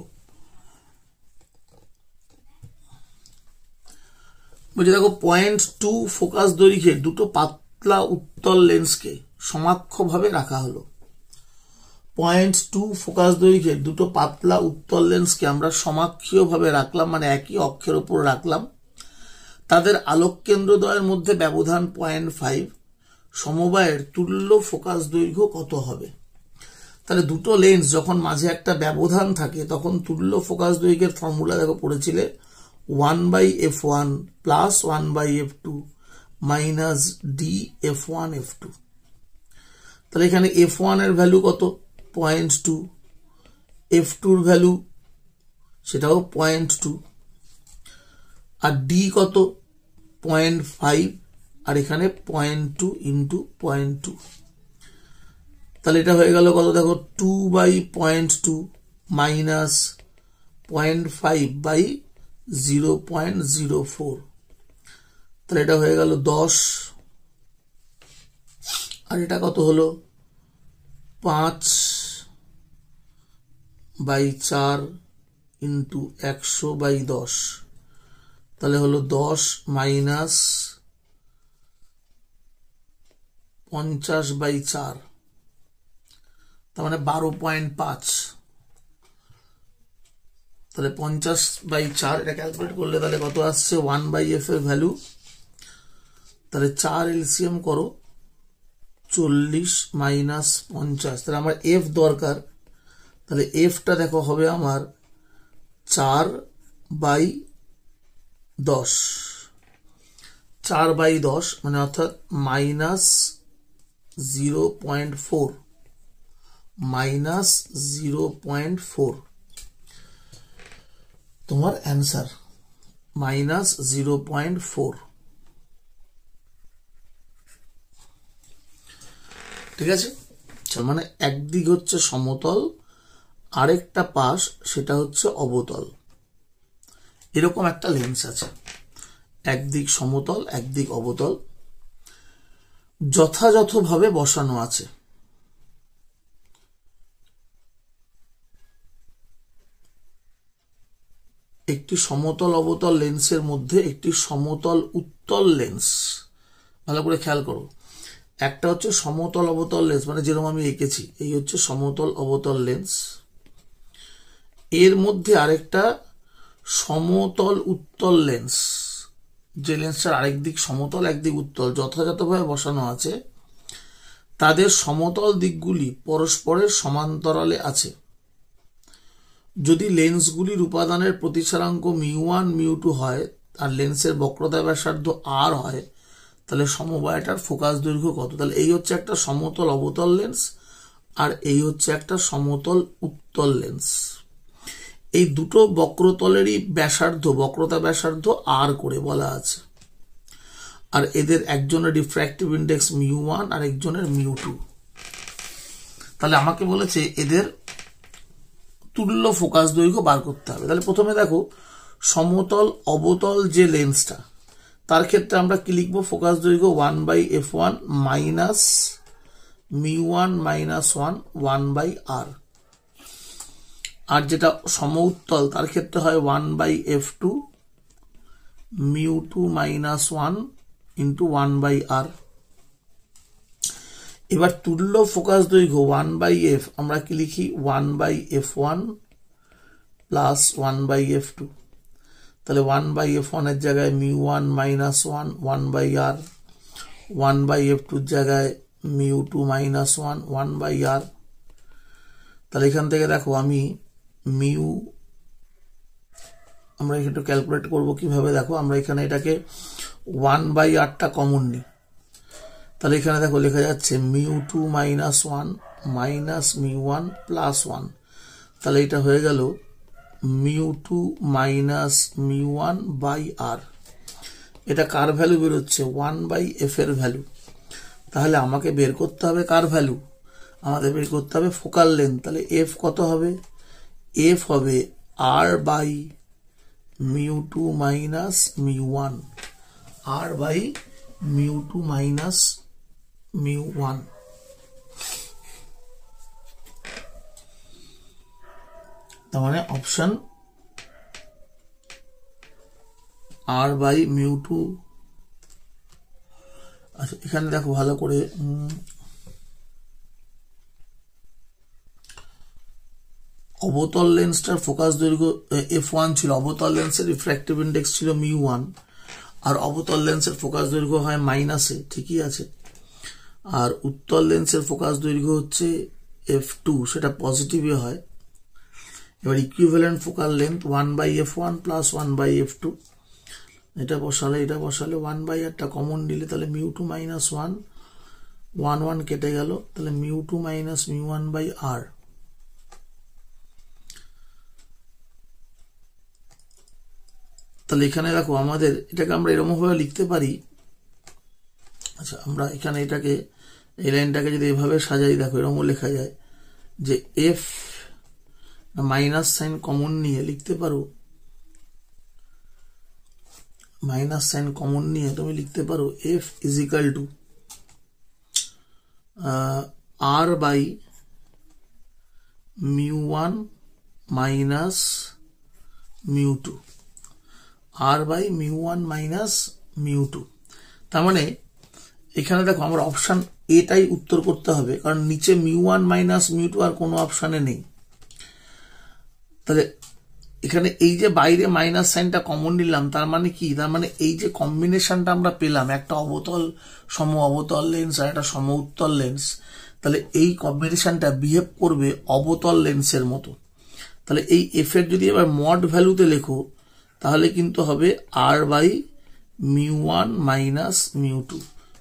বলছে দেখো 0.2 ফোকাস দৈর্ঘ্যের দুটো পাতলা উত্তল লেন্সকে সমাক্ষভাবে রাখা হলো। 0.2 ফোকাস দৈর্ঘ্যের দুটো পাতলা উত্তল লেন্সকে আমরা সমাক্ষীয়ভাবে রাখলাম, মানে একই অক্ষের উপর রাখলাম। তাদের আলোক কেন্দ্রদ্বয়ের মধ্যে ব্যবধান 0.5। সমবায়ের তুল্য ফোকাস দৈর্ঘ্য কত হবে? তাহলে দুটো লেন্স যখন মাঝে একটা ব্যবধান থাকে তখন তুল্য ফোকাস দৈর্ঘ্যের ফর্মুলা দেখো পড়েছিলে 1/f1 + 1/f2 - df1f2। তাহলে এখানে f1 এর ভ্যালু কত? 0.2, f2 এর ভ্যালু সেটাও 0.2, আর d কত? 0.5, আর এখানে 0.2 × 0.2। তাহলে এটা হয়ে গেল কত? দেখো 2/0.2 - 0.5/0.04। তাহলে এটা হয়ে গেল 10, আর এটা কত হলো? 5/4 × 100/10। তাহলে হলো 10 - 50/4, তার মানে 12.5। তাহলে 50/4 এটা ক্যালকুলেট করলে তাহলে কত আসছে? 1/f এর ভ্যালু। তাহলে 4 এলসিএম করো, 40 - 50। তাহলে আমার f দরকার, তাহলে fটা দেখো হবে আমার 4/10। 4/10 মানে অর্থাৎ -0.4, -0.4 তোমার অ্যান্সার, -0.4। ঠিক আছে, মানে একদিক হচ্ছে সমতল, আরেকটা পাশ সেটা হচ্ছে অবতল। এরকম একটা লেন্স আছে, একদিক সমতল একদিক অবতল, যথাযথভাবে বসানো আছে। একটি সমতল অবতল লেন্সের মধ্যে একটি সমতল উত্তল লেন্স, ভালো করে খেয়াল করো, একটা হচ্ছে সমতল অবতল লেন্স, মানে যেরকম আমি এঁকেছি এই হচ্ছে সমতল অবতল লেন্স, এর মধ্যে আরেকটা সমতল উত্তল লেন্স, যে লেন্সটার আরেক দিক সমতল একদিক উত্তল যথাযথভাবে বসানো আছে। তাদের সমতল দিকগুলি পরস্পরের সমান্তরালে আছে। যদি লেন্সগুলির উপাদানের প্রতিসারাঙ্ক μ1 μ2 হয় আর লেন্সের বক্রতা ব্যাসার্ধ r হয়, তাহলে সমবায়টার ফোকাস দৈর্ঘ্য কত? তাহলে এই হচ্ছে একটা সমতল অবতল লেন্স, আর এই হচ্ছে একটা সমতল উত্তল লেন্স। এই দুটো বক্রতলেরই ব্যাসার্ধ, বক্রতা ব্যাসার্ধ r করে বলা আছে, আর এদের একজনের রিফ্র্যাক্টিভ ইন্ডেক্স μ1 আর একজনের μ2। তাহলে আমাকে বলেছে এদের তুল্য ফোকাস দৈর্ঘ্য বার করতে হবে। তাহলে প্রথমে দেখো সমতল অবতল যে লেন্সটা, তার ক্ষেত্রে আমরা কি লিখবো? ফোকাস দৈর্ঘ্য 1/f1 - μ1 - 1 1/r। আর যেটা সমউত্তল তার ক্ষেত্রে হয় 1/f2 μ2 - 1 × 1/r। এবার তুল্য ফোকাস দৈর্ঘ্য 1/f আমরা কি লিখি? 1/f1 + 1/f2। তাহলে 1/f1 এর জায়গায় μ1 - 1 1/r, 1/f2 এর জায়গায় μ2 - 1 1/r। তাহলে এখান থেকে দেখো আমি মিউ, আমরা একটু ক্যালকুলেট করব কিভাবে। দেখো আমরা এখানে এটাকে 1/r কমন নিই, তাহলে এখানে দেখো লেখা যাচ্ছে μ2 - 1 মাইনাস μ1 প্লাস 1, তাহলে এটা হয়ে গেল μ2 মাইনাস μ1/r। এটা কার ভ্যালু বেরোচ্ছে? 1/f এর ভ্যালু। তাহলে আমাকে বের করতে হবে কার ভ্যালু? আমাদের বের করতে হবে ফোকাল লেন্থ। তাহলে f কত হবে? f হবে r/μ2 মাইনাস μ1, r/μ2 মাইনাস μ1। তার মানে অপশন r/μ2। আচ্ছা এখানে দেখো ভালো করে, অবতল লেন্সটার ফোকাস দৈর্ঘ্য f1 ছিল, অবতল লেন্সের রিফ্র্যাক্টিভ ইন্ডেক্স ছিল μ1, আর অবতল লেন্সের ফোকাস দৈর্ঘ্য হয় মাইনাসে, ঠিকই আছে। আর উত্তল লেন্সের ফোকাস দৈর্ঘ্য হচ্ছে f2, সেটা পজিটিভে হয়। এবার equivalent focal length 1/f1 plus 1/f2, এটা বসালে 1/r কমন নিলে তাহলে μ2 মাইনাস 1, 1 কেটে গেল, তাহলে μ2 মাইনাস μ1/r। তাহলে এখানে দেখো আমাদের এটাকে আমরা এরকম ভাবে লিখতে পারি। আচ্ছা আমরা এখানে এটাকে, এই লাইনটাকে যদি এভাবে সাজাই, দেখো এরকম লেখা যায় যে f মাইনাস সাইন কমন নিয়ে লিখতে পারো, মাইনাস সাইন কমন নিয়ে তুমি লিখতে পারো f is equal to r/μ1 minus μ2, r/μ1 minus μ2। তার মানে এখানে দেখো আমার অপশন এটাই উত্তর করতে হবে, কারণ নিচে μ1 মাইনাস μ2 আর কোনো অপশানে নেই। তাহলে এখানে এই যে বাইরে মাইনাস সাইনটা কমন নিলাম, তার মানে কি? তার মানে এই যে কম্বিনেশনটা আমরা পেলাম, একটা অবতল সম অবতল লেন্স আর একটা সম উত্তল লেন্স, তাহলে এই কম্বিনেশনটা বিহেভ করবে অবতল লেন্সের মতো। তাহলে এই এফ এর যদি এবার মড ভ্যালুতে লেখো, তাহলে কিন্তু হবে r/μ1 মাইনাস μ2।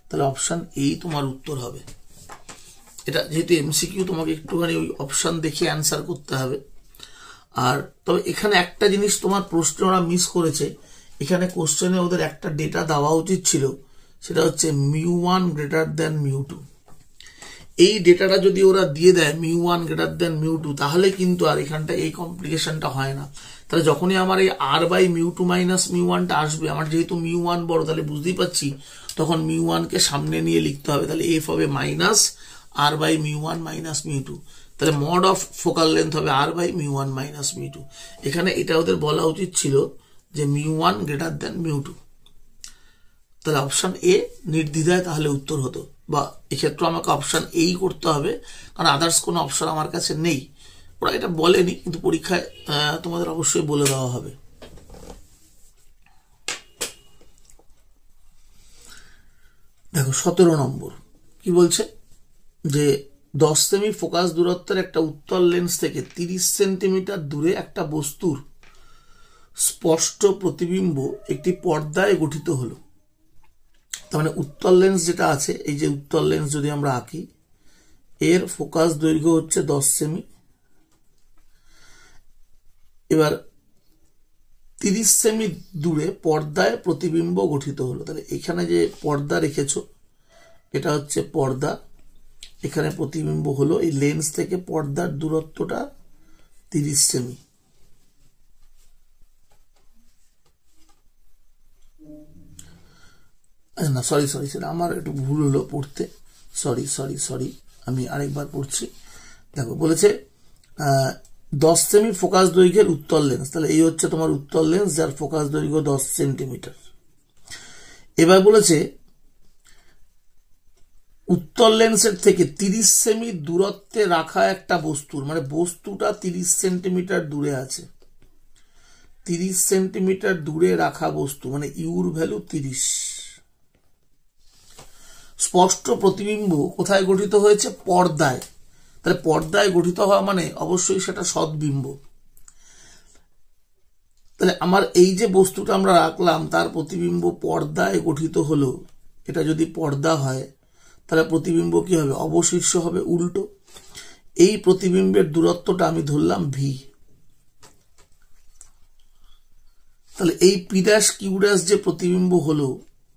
তাহলে অপশন এই তোমার উত্তর হবে। এটা যেহেতু এমসিকিউ, তোমাকে একটুখানি ওই অপশন দেখে অ্যান্সার করতে হবে। আর তবে এখানে একটা জিনিস তোমার প্রশ্নে ওরা মিস করেছে, এখানে কোশ্চেনে ওদের একটা ডেটা দেওয়া উচিত ছিল, সেটা হচ্ছে μ1 গ্রেটার দেন μ2। এই ডেটাটা যদি ওরা দিয়ে দেয় μ1 গ্রেটার দেন μ2, তাহলে কিন্তু আর এখানটা এই কমপ্লিকেশনটা হয় না। তাহলে যখনই আমার এই r/μ2 মাইনাস μ1টা আসবে, আমার যেহেতু μ1 বড়, তাহলে বুঝতেই পারছি তখন μ1 কে সামনে নিয়ে লিখতে হবে। তাহলে f হবে মাইনাস r/μ1 মাইনাস μ2, তাহলে মড অফ ফোকাল লেন্থ হবে r/μ1 মাইনাস μ2। এখানে এটা ওদের বলা উচিত ছিল যে μ1 গ্রেটার দেন μ2। তাহলে অপশন এ নির্দ্বিধায় তাহলে উত্তর হতো, বা এক্ষেত্রে আমাকে অপশন এই করতে হবে, কারণ আদার্স কোনো অপশন আমার কাছে নেই। ওরা এটা বলেনি, কিন্তু পরীক্ষায় তোমাদের অবশ্যই বলে দেওয়া হবে। দেখো 17 নম্বর কি বলছে, যে 10 সেমি ফোকাস দূরত্বের একটা উত্তল লেন্স থেকে 30 সেন্টিমিটার দূরে একটা বস্তুর স্পষ্ট প্রতিবিম্ব একটি পর্দায় গঠিত হলো। তার মানে উত্তল লেন্স যেটা আছে, এই যে উত্তল লেন্স যদি আমরা আঁকি, এর ফোকাস দৈর্ঘ্য হচ্ছে 10 সেমি। এবার 30 সেমি দূরে পর্দায় প্রতিবিম্ব গঠিত হলো। তাহলে এখানে যে পর্দা রেখেছো, এটা হচ্ছে পর্দা, এখানে প্রতিবিম্ব হলো। এই লেন্স থেকে পর্দার দূরত্বটা 30 সেমি। না সরি, সেটা আমার একটু ভুল হলো পড়তে, সরি, আমি আরেকবার পড়ছি। দেখো বলেছে 10 সেমি ফোকাস দৈর্ঘ্যের উত্তল লেন্স, তাহলে এই হচ্ছে তোমার উত্তল লেন্স যার ফোকাস দৈর্ঘ্য 10 সেন্টিমিটার। এবার বলেছে উত্তল লেন্সের থেকে 30 সেমি দূরত্বে রাখা একটা বস্তুর, মানে বস্তুটা 30 সেন্টিমিটার দূরে আছে, 30 সেন্টিমিটার দূরে রাখা বস্তু, মানে ইউর ভ্যালু 30। স্পষ্ট প্রতিবিম্ব কোথায় গঠিত হয়েছে? পর্দায়। তাহলে পর্দায় গঠিত হওয়া মানে অবশ্যই সেটা সদ্বিম্ব। তাহলে আমার এই যে বস্তুটা আমরা রাখলাম তার প্রতিবিম্ব পর্দায় গঠিত হলো, এটা যদি পর্দা হয় তাহলে প্রতিবিম্ব কি হবে? অবশীর্ষ হবে, উল্টো। এই প্রতিবিম্বের দূরত্বটা আমি ধরলাম ভি। তাহলে এই পি ড্যাশ কিউ ড্যাশ যে প্রতিবিম্ব হলো,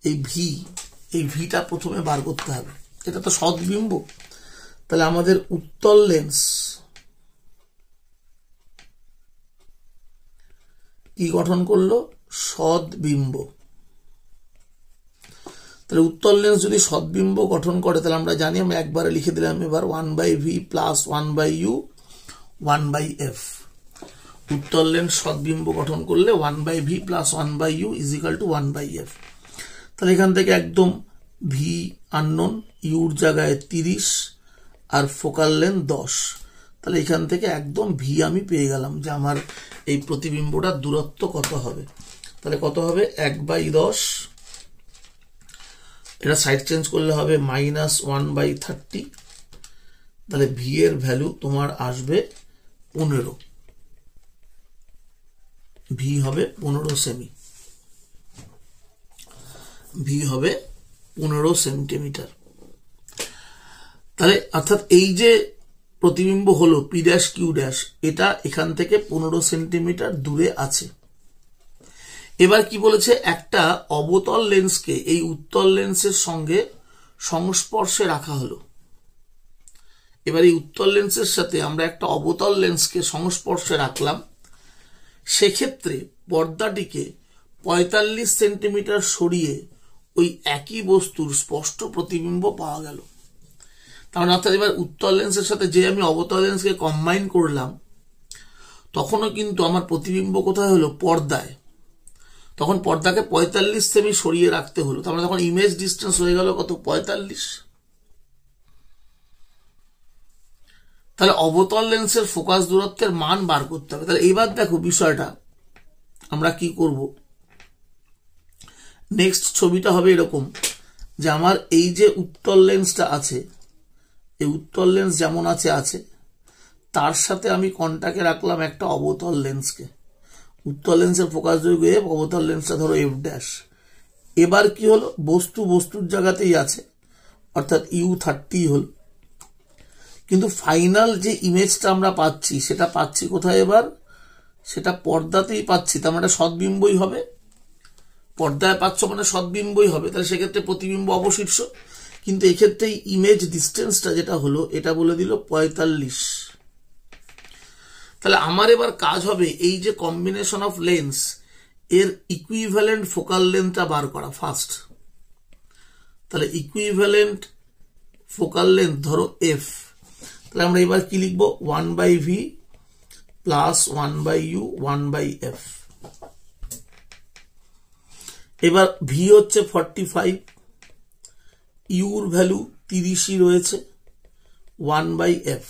এই ভিটা প্রথমে বার করতে হবে। এটা তো সদ্বিম্ব। তাহলে আমাদের উত্তল লেন্স কি গঠন করলো? সদ্বিম্ব। তাহলে উত্তল লেন্স যদি সদ্বিম্ব গঠন করে তাহলে আমরা জানি, আমরা একবারে লিখে দিলাম এবার 1/v প্লাস 1/u 1/f। উত্তল লেন্স সদ্বিম্ব গঠন করলে 1/v plus 1/u is equal two 1/f। তাহলে এখান থেকে একদম ভি আননোন, ইউর জায়গায় 30 আর ফোকাল লেন্থ 10। তাহলে এখান থেকে একদম ভি আমি পেয়ে গেলাম যে আমার এই প্রতিবিম্বটার দূরত্ব কত হবে। তাহলে কত হবে? 1/10, এটা সাইড চেঞ্জ করলে হবে -1/30। তাহলে ভি এর ভ্যালু তোমার আসবে 15। ভি হবে 15 সেমি। ভি হবে 15 সেন্টিমিটার। তাহলে অর্থাৎ এই যে প্রতিবিম্ব হলো পি ড্যাশ কিউ ড্যাশ, এটা এখান থেকে 15 সেন্টিমিটার দূরে আছে। এবার কি বলেছে? একটা অবতল লেন্সকে এই উত্তল লেন্সের সঙ্গে সংস্পর্শে রাখা হলো। এবার এই উত্তল লেন্সের সাথে আমরা একটা অবতল লেন্সকে সংস্পর্শে রাখলাম। সেক্ষেত্রে পর্দাটিকে 45 সেন্টিমিটার সরিয়ে ওই একই বস্তুর স্পষ্ট প্রতিবিম্ব পাওয়া গেল। তার মানে অর্থাৎ এবার উত্তল লেন্সের সাথে যে আমি অবতল লেন্সকে কম্বাইন করলাম, তখনও কিন্তু আমার প্রতিবিম্ব কোথায় হলো? পর্দায়। তখন পর্দাকে 45 সেমি সরিয়ে রাখতে হলো। তার মানে তখন ইমেজ ডিস্টেন্স হয়ে গেল কত? 45। তাহলে অবতল লেন্সের ফোকাস দূরত্বের মান বার করতে হবে। তাহলে এবার দেখো বিষয়টা আমরা কি করব। নেক্সট ছবিটা হবে এরকম যে আমার এই যে উত্তল লেন্সটা আছে, এই উত্তল লেন্স যেমন আছে, তার সাথে আমি কন্টাক্টে রাখলাম একটা অবতল লেন্সকে। উত্তল লেন্সের ফোকাস দৈর্ঘ্য এফ, অবতল লেন্সটা ধরো এফ ড্যাশ। এবার কি হলো? বস্তুর জায়গাতেই আছে, অর্থাৎ U30 হল। কিন্তু ফাইনাল যে ইমেজটা আমরা পাচ্ছি সেটা পাচ্ছি কোথায়? এবার সেটা পর্দাতেই পাচ্ছি। তার মানে সদ্বিম্বই হবে। পর্দায় পাচ্ছ মানে সদ্বিম্বই হবে। তাহলে সেক্ষেত্রে প্রতিবিম্ব অবশীর্ষ। কিন্তু এক্ষেত্রে ইমেজ ডিস্টেন্সটা যেটা হলো এটা বলে দিল 45। তাহলে আমার এবার কাজ হবে এই যে কম্বিনেশন অফ লেন্স এর ইকুইভ্যালেন্ট ফোকাল লেন্থটা বার করা ফার্স্ট। তাহলে ইকুইভ্যালেন্ট ফোকাল লেন্থ ধরো এফ। তাহলে আমরা এবার কি লিখবো? 1/v plus 1/u 1/f। এবার ভি হচ্ছে 45, ইউর ভ্যালু 30ই রয়েছে, 1/f।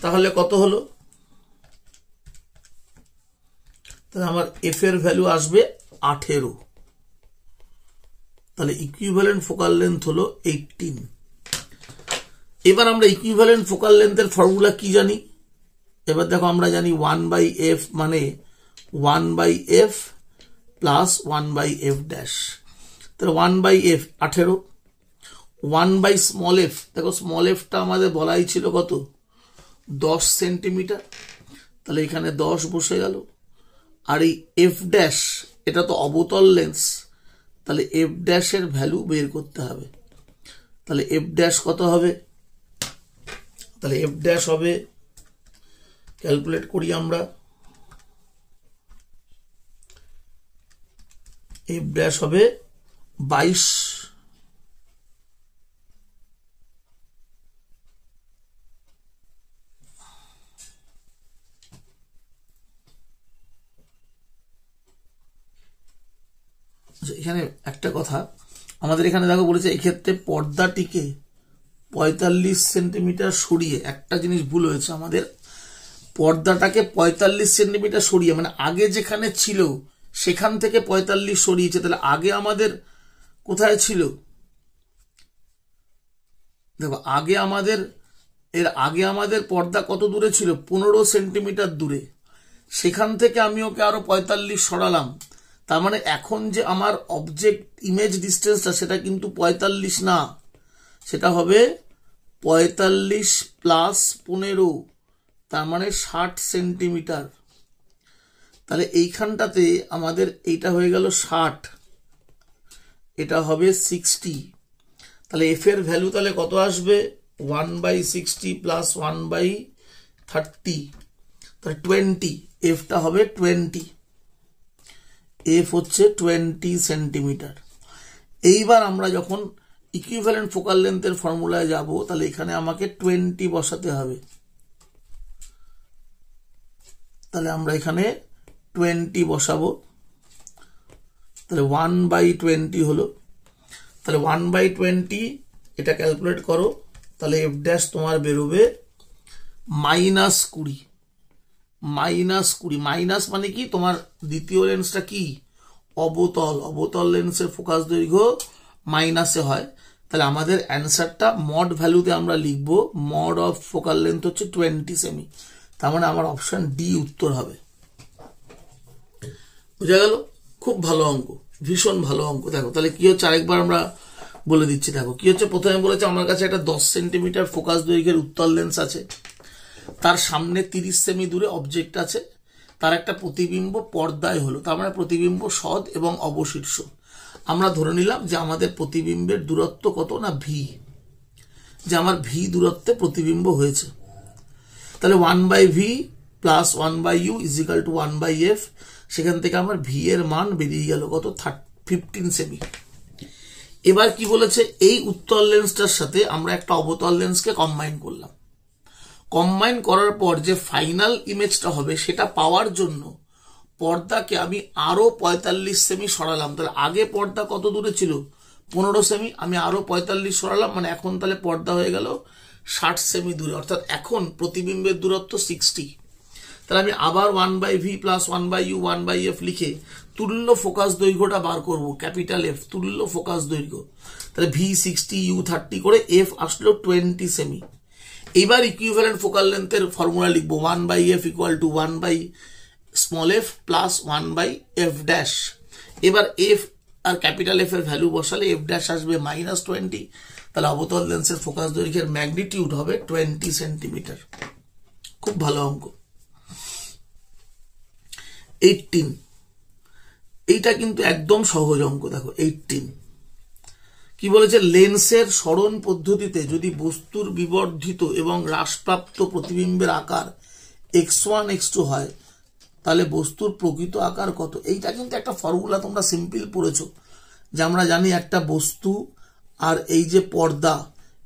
তাহলে কত হলো? তাহলে আমার এফ এর ভ্যালু আসবে 18। তাহলে ইকুইভ্যালেন্ট ফোকাল লেন্থ হলো 18। এবার আমরা ইকুইভ্যালেন্ট ফোকাল লেন্থের ফর্মুলা কি জানি? এবার দেখো আমরা জানি 1/f মানে 1/f প্লাস 1/f ড্যাশ। তাহলে 1/f 18, 1/f দেখো স্মল এফটা আমাদের বলাই ছিল কত? 10 সেন্টিমিটার। তাহলে এখানে 10 বসে গেল। আর এই এফ ড্যাশ এটা তো অবতল লেন্স, তাহলে এফ ড্যাশের ভ্যালু বের করতে হবে। তাহলে এফ ড্যাশ কত হবে? তাহলে এফ ড্যাশ হবে, ক্যালকুলেট করি আমরা, এফ ড্যাশ হবে 22। এখানে একটা কথা আমাদের এখানে দেখো বলেছে এক্ষেত্রে পর্দাটিকে 45 সেন্টিমিটার সরিয়ে, একটা জিনিস ভুল হয়েছে আমাদের, পর্দাটাকে 45 সেন্টিমিটার সরিয়ে মানে আগে যেখানে ছিল সেখান থেকে 45 সরিয়েছে। তাহলে আগে আমাদের কোথায় ছিল? দেখো আগে আমাদের এর আগে আমাদের পর্দা কত দূরে ছিল? 15 সেন্টিমিটার দূরে। সেখান থেকে আমি ওকে আরো 45 সরালাম। তার মানে এখন যে আমার অবজেক্ট ইমেজ ডিস্টেন্সটা সেটা কিন্তু 45 না, সেটা হবে 45 প্লাস 15, তার মানে 60 সেন্টিমিটার। তাহলে এইখানটাতে আমাদের এইটা হয়ে গেল 60, এটা হবে 60। তাহলে এফ এর ভ্যালু তাহলে কত আসবে? 1/60 প্লাস 1/30, তাহলে 20। এফটা হবে 20, এফ হচ্ছে 20 সেন্টিমিটার। এইবার আমরা যখন ইকুইভ্যালেন্ট ফোকাল লেন্থের ফর্মুলায় যাব, তাহলে এখানে আমাকে 20 বসাতে হবে। তাহলে আমরা এখানে 20 বসাবো। তাহলে 1/20 হলো। তাহলে 1/20 এটা ক্যালকুলেট করো। তাহলে এফ ড্যাশ তোমার বেরোবে -20। -20 মাইনাস মানে কি? তোমার দ্বিতীয় লেন্সটা কি? অবতল। অবতল লেন্সের ফোকাস দৈর্ঘ্য মাইনাসে হয়। তাহলে আমাদের অ্যান্সারটা মড ভ্যালুতে আমরা লিখবো মড অফ ফোকাল লেন্থ হচ্ছে 20 সেমি। তার মানে আমার অপশন ডি উত্তর হবে। বুঝা গেল? খুব ভালো অঙ্ক, ভীষণ ভালো অঙ্ক। দেখো তাহলে কি হচ্ছে, আরেকবার আমরা বলে দিচ্ছি। দেখো কি হচ্ছে, প্রথমে বলেছে আমার কাছে একটা 10 সেন্টিমিটার ফোকাস দৈর্ঘ্যের উত্তল লেন্স আছে, তার সামনে 30 সেমি দূরে অবজেক্ট আছে, তার একটা প্রতিবিম্ব পর্দায় হলো। তার মানে প্রতিবিম্ব সদ এবং অবশীর্ষ। আমরা ধরে নিলাম যে আমাদের প্রতিবিম্বের দূরত্ব কত না ভি, যে আমার ভি দূরত্বে প্রতিবিম্ব হয়েছে। তাহলে 1/v plus 1/u is equal two 1/f। সেখান থেকে আমার ভি এর মান বেরিয়ে গেল কত? 15 সেমি। এবার কি বলেছে, এই উত্তল লেন্সটার সাথে আমরা একটা অবতল লেন্সকে কম্বাইন করলাম। কম্বাইন করার পর যে ফাইনাল ইমেজটা হবে সেটা পাওয়ার জন্য পর্দাকে আমি আরো 45 সেমি সরালাম। তাহলে আগে পর্দা কত দূরে ছিল? 15 সেমি। আমি আরো 45 সরালাম, মানে এখন তাহলে পর্দা হয়ে গেল 60 সেমি দূরে, অর্থাৎ এখন প্রতিবিম্বের দূরত্ব 60। তাহলে আমি আবার 1/v প্লাস 1/u 1/f লিখে তুল্য ফোকাস দৈর্ঘ্যটা বার করব, ক্যাপিটাল এফ, তুল্য ফোকাস দৈর্ঘ্য। তাহলে ভি 60 ইউ 30 করে এফ আসলো 20 সেমি। এবার ইকুইভ্যালেন্ট ফোকাল লেন্থের ফর্মুলা লিখবো 1/f equal to 1/f plus 1/f dash. এবার এফ আর ক্যাপিটাল এফ এর ভ্যালু বসালে এফ ড্যাশ আসবে -20। তাহলে অবতল লেন্সের ফোকাস দৈর্ঘ্যের ম্যাগনিটিউড হবে 20 সেন্টিমিটার। খুব ভালো অঙ্ক। 18, এইটা কিন্তু একদম সহজ অঙ্ক। দেখো 18 কি বলেছে, লেন্সের সরণ পদ্ধতিতে যদি বস্তুর বিবর্ধিত এবং হ্রাসপ্রাপ্ত প্রতিবিম্বের আকার x1 x2 হয়, তাহলে বস্তুর প্রকৃত আকার কত? এইটা কিন্তু একটা ফর্মুলা তোমরা সিম্পল পড়েছো, যে আমরা জানি একটা বস্তু আর এই যে পর্দা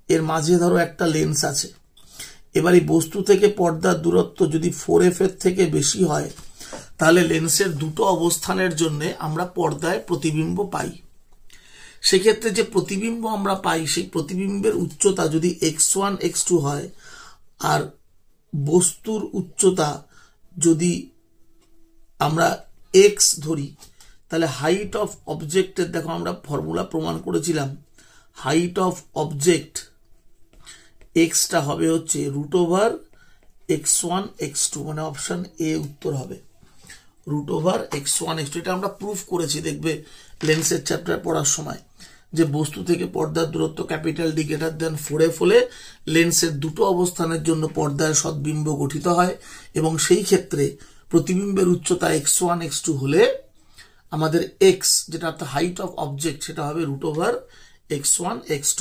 এর মাঝে ধরো একটা লেন্স আছে। এবার এই বস্তু থেকে পর্দার দূরত্ব যদি 4f এর থেকে বেশি হয়, তাহলে লেন্সের দুটো অবস্থানের জন্য আমরা পর্দায় প্রতিবিম্ব পাই। সেক্ষেত্রে যে প্রতিবিম্ব আমরা পাই, সেই প্রতিবিম্বের উচ্চতা যদি x1 x2 হয় আর বস্তুর উচ্চতা যদি আমরা x ধরি, তাহলে হাইট অফ অবজেক্টের, দেখো আমরা ফর্মুলা প্রমাণ করেছিলাম, হাইট অফ অবজেক্ট এক্সটা হবে হচ্ছে √x1 x2, মানে অপশন এ উত্তর হবে √x1 x2। এটা আমরা প্রুফ করেছি, দেখবে লেন্সের চ্যাপ্টার পড়ার সময়, যে বস্তু থেকে পর্দার দূরত্ব capital D greater than 4f হলে লেন্সের দুটো অবস্থানের জন্য পর্দার সদ্বিম্ব গঠিত হয়, এবং সেই ক্ষেত্রে প্রতিবিম্বের উচ্চতা x1 x2 হলে আমাদের x, যেটা অর্থাৎ হাইট অফ অবজেক্ট, সেটা হবে √x1 x2।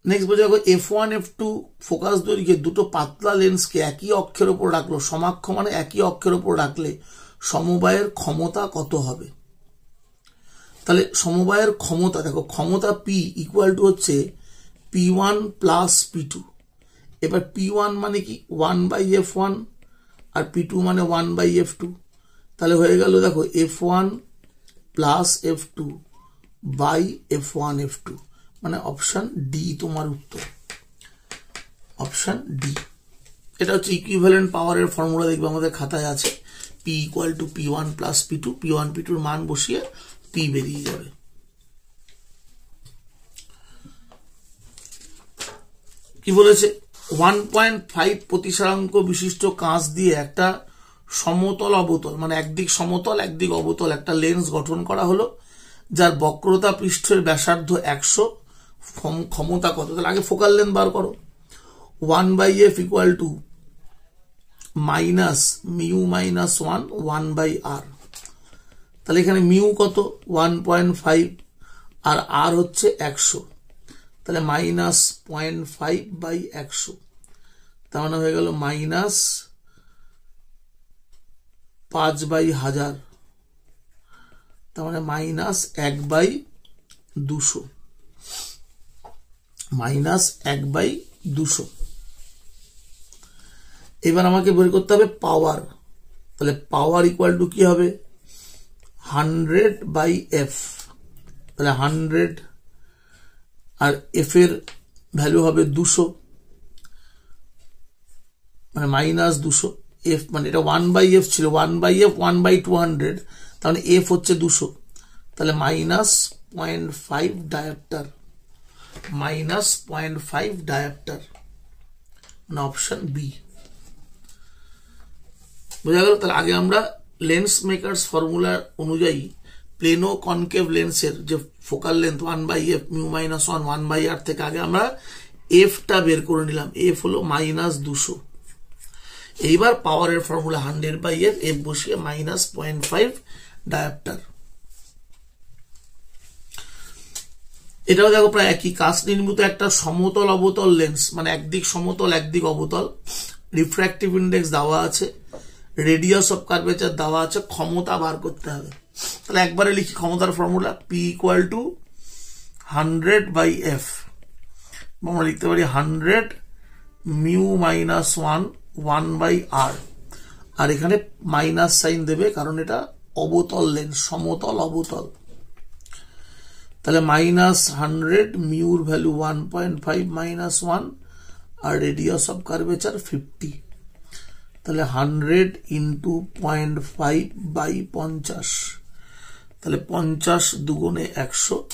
নেক্সট বোঝা গেল f1 f2 ফোকাস দৈর্ঘ্যে দুটো পাতলা লেন্সকে একই অক্ষের উপর রাখলো, সমাক্ষ মানে একই অক্ষের উপর রাখলে সমবায়ের ক্ষমতা কত হবে? তাহলে সমবায়ের ক্ষমতা, দেখো ক্ষমতা P ইকুয়াল টু হচ্ছে P1 প্লাস P2। এবার P1 মানে কি? 1/f1 আর P2 মানে 1/f2। তাহলে হয়ে গেল দেখো f1 plus f2 by f1 f2, মানে অপশন ডি তোমার উত্তর, অপশন ডি। এটা হচ্ছে ইকুইভ্যালেন্ট পাওয়ারের ফর্মুলা, দেখবে আমাদের খাতায় আছে, P equal to P1 plus P2, P1 P2 মান বসিয়ে P বেরিয়ে যাবে। কি বলেছে 1.5 প্রতিসারাঙ্ক বিশিষ্ট কাঁচ দিয়ে একটা সমতল অবতল মানে একদিক সমতল একদিক অবতল একটা লেন্স গঠন করা হলো, যার বক্রতা পৃষ্ঠের ব্যাসার্ধ 100, ক্ষমতা কত? তাহলে আগে ফোকাল লেন্থ বার করো। 1/f equal to minus mu minus 1/r। তাহলে এখানে মিউ কত? 1.5 আর আর হচ্ছে 100, তাহলে মাইনাস 0.5/100, তার মানে হয়ে গেল মাইনাস 5/1000, তার মানে মাইনাস 1/200, মাইনাস 1/200। এবার আমাকে বের করতে হবে পাওয়ার। তাহলে পাওয়ার ইকুয়াল টু কি হবে? 100/f। তাহলে 100 আর এফ এর ভ্যালু হবে 200, মানে মাইনাস 200। এফ মানে এটা 1/f ছিল, 1/f 1/200, তাহলে এফ হচ্ছে 200, তাহলে মাইনাস 0.5 ডায়োপ্টার, মাইনাস 0.5 ডায়োপ্টার, মানে অপশন বি। বোঝা গেল? তাহলে আগে আমরা লেন্স মেকার্স ফর্মুলা অনুযায়ী প্লেনো কনকেভ লেন্সের যে focal length 1/f mu minus 1/r থেকে আগে আমরা এফটা বের করে নিলাম। এফ হলো মাইনাস 200। এইবার পাওয়ারের ফর্মুলা 100/f, এফ বসিয়ে মাইনাস 0.5 ডায়োপ্টার। এটাও দেখো প্রায় একই। কাঁচ নির্মিত একটা সমতল অবতল লেন্স মানে একদিক সমতল একদিক অবতল, রিফ্র্যাক্টিভ ইন্ডেক্স দেওয়া আছে, রেডিয়াস অফ কার্ভেচার দেওয়া আছে, ক্ষমতা বার করতে হবে। তাহলে একবারে লিখি ক্ষমতার formula, P equal to 100/f। আমরা লিখতে পারি 100 মিউ মাইনাস 1/r, আর এখানে মাইনাস সাইন দেবে কারণ এটা অবতল লেন্স, সমতল অবতল। তাহলে মাইনাস 100 মিউর ভ্যালু 1.5 মাইনাস 1 আর রেডিয়াস অফ কার্ভেচার 50। তাহলে 100 ইন্টু 0.5/50, তাহলে 50 দুগুণে 100,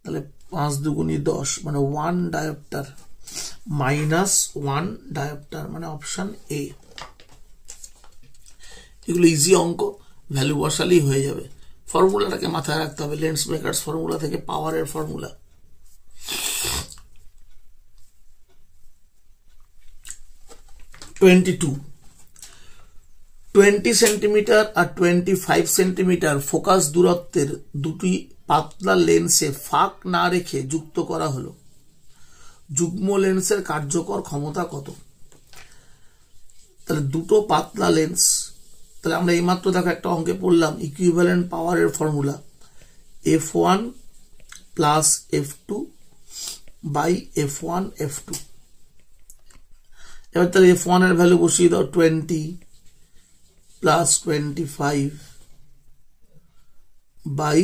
তাহলে 5 দুগুণে 10, মানে 1 ডায়োপ্টার, মাইনাস 1 ডায়োপ্টার, মানে অপশন এ। এগুলো ইজি অঙ্ক, ভ্যালু বসালেই হয়ে যাবে। ফর্মুলাটাকে মাথায় রাখতে হবে, লেন্স মেকার্স ফর্মুলা থেকে পাওয়ারের ফর্মুলা। (22) 20 সেন্টিমিটার আর 25 সেন্টিমিটার ফোকাস দূরত্বের দুটি পাতলা লেন্সে ফাঁক না রেখে যুক্ত করা হলো। যুগ্ম লেন্সের কার্যকর ক্ষমতা কত? তাহলে দুটো পাতলা লেন্স, তাহলে আমরা এইমাত্র দেখো একটা অঙ্কে পড়লাম ইকুইভ্যালেন্ট পাওয়ারের formula, f1 plus f2 by f1 f2। এবার তাহলে f1 এর ভ্যালু বসিয়ে দাও 20 প্লাস 25 বাই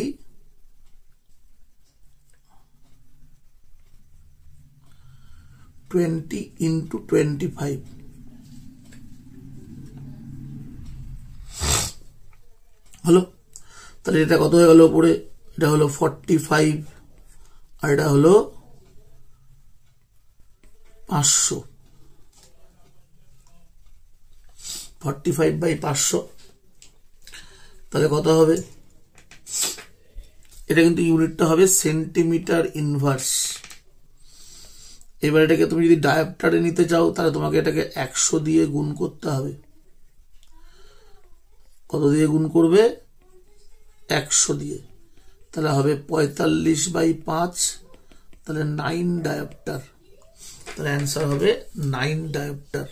20 ইন্টু 25। হলো? তাহলে এটা কত হয়ে গেল উপরে? এটা হলো 45 আর এটা হলো 500। 45/500, তাহলে কত হবে? এটা কিন্তু ইউনিটটা হবে সেন্টিমিটার ইনভার্স। এবার এটাকে তুমি যদি ডায়োপ্টারে নিতে চাও তাহলে তোমাকে এটাকে 100 দিয়ে গুণ করতে হবে। কত দিয়ে গুণ করবে? 100 দিয়ে। তাহলে হবে 45/5, তাহলে 9 ডায়োপ্টার। তাহলে অ্যান্সার হবে 9 ডায়োপ্টার।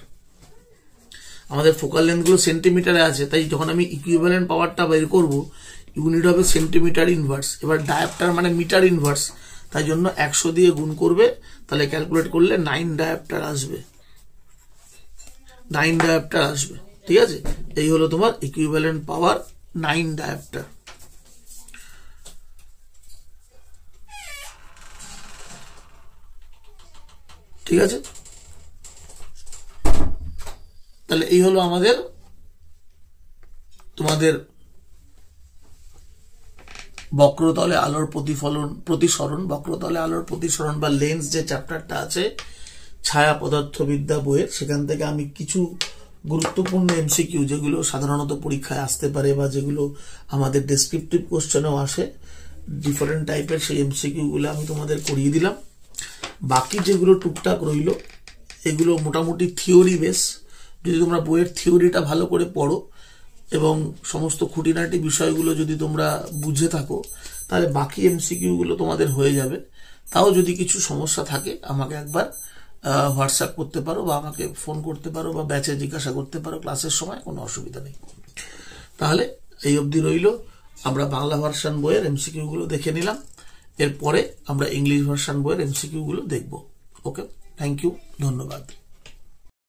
আমাদের ফোকাল লেন্থ গুলো সেন্টিমিটারে আছে, তাই যখন আমি ইকুইভ্যালেন্ট পাওয়ারটা বের করব ইউনিট হবে সেন্টিমিটার ইনভার্স। এবার ডায়োপ্টার মানে মিটার ইনভার্স, তাই জন্য 100 দিয়ে গুণ করবে, তাহলে ক্যালকুলেট করলে 9 ডায়োপ্টার আসবে। 9 ডায়োপ্টার আসবে। ঠিক আছে, এই হলো তোমার ইকুইভ্যালেন্ট পাওয়ার 9 ডায়োপ্টার। ঠিক আছে, তাহলে এই হলো আমাদের তোমাদের বক্রতলে আলোর প্রতিসরণ, বক্রতলে আলোর প্রতিসরণ বা লেন্স যে চ্যাপ্টারটা আছে ছায়া পদার্থবিদ্যা বইয়ের, সেখান থেকে আমি কিছু গুরুত্বপূর্ণ এমসিকিউ যেগুলো সাধারণত পরীক্ষায় আসতে পারে বা যেগুলো আমাদের ডেসক্রিপটিভ কোশ্চেনেও আসে, ডিফারেন্ট টাইপের সেই এমসিকিউ গুলো আমি তোমাদের করিয়ে দিলাম। বাকি যেগুলো টুকটাক রইল এগুলো মোটামুটি থিওরি বেস। যদি তোমরা বইয়ের থিওরিটা ভালো করে পড়ো এবং সমস্ত খুঁটিনাটি বিষয়গুলো যদি তোমরা বুঝে থাকো, তাহলে বাকি এমসিকিউ গুলো তোমাদের হয়ে যাবে। তাও যদি কিছু সমস্যা থাকে আমাকে একবার হোয়াটসঅ্যাপ করতে পারো বা আমাকে ফোন করতে পারো বা ব্যাচে জিজ্ঞাসা করতে পারো, ক্লাসের সময় কোনো অসুবিধা নেই। তাহলে এই অবধি রইল, আমরা বাংলা ভার্সন বইয়ের এমসিকিউ গুলো দেখে নিলাম, এরপরে আমরা ইংলিশ ভার্সন বইয়ের এমসিকিউ গুলো দেখব। ওকে, থ্যাংক ইউ, ধন্যবাদ।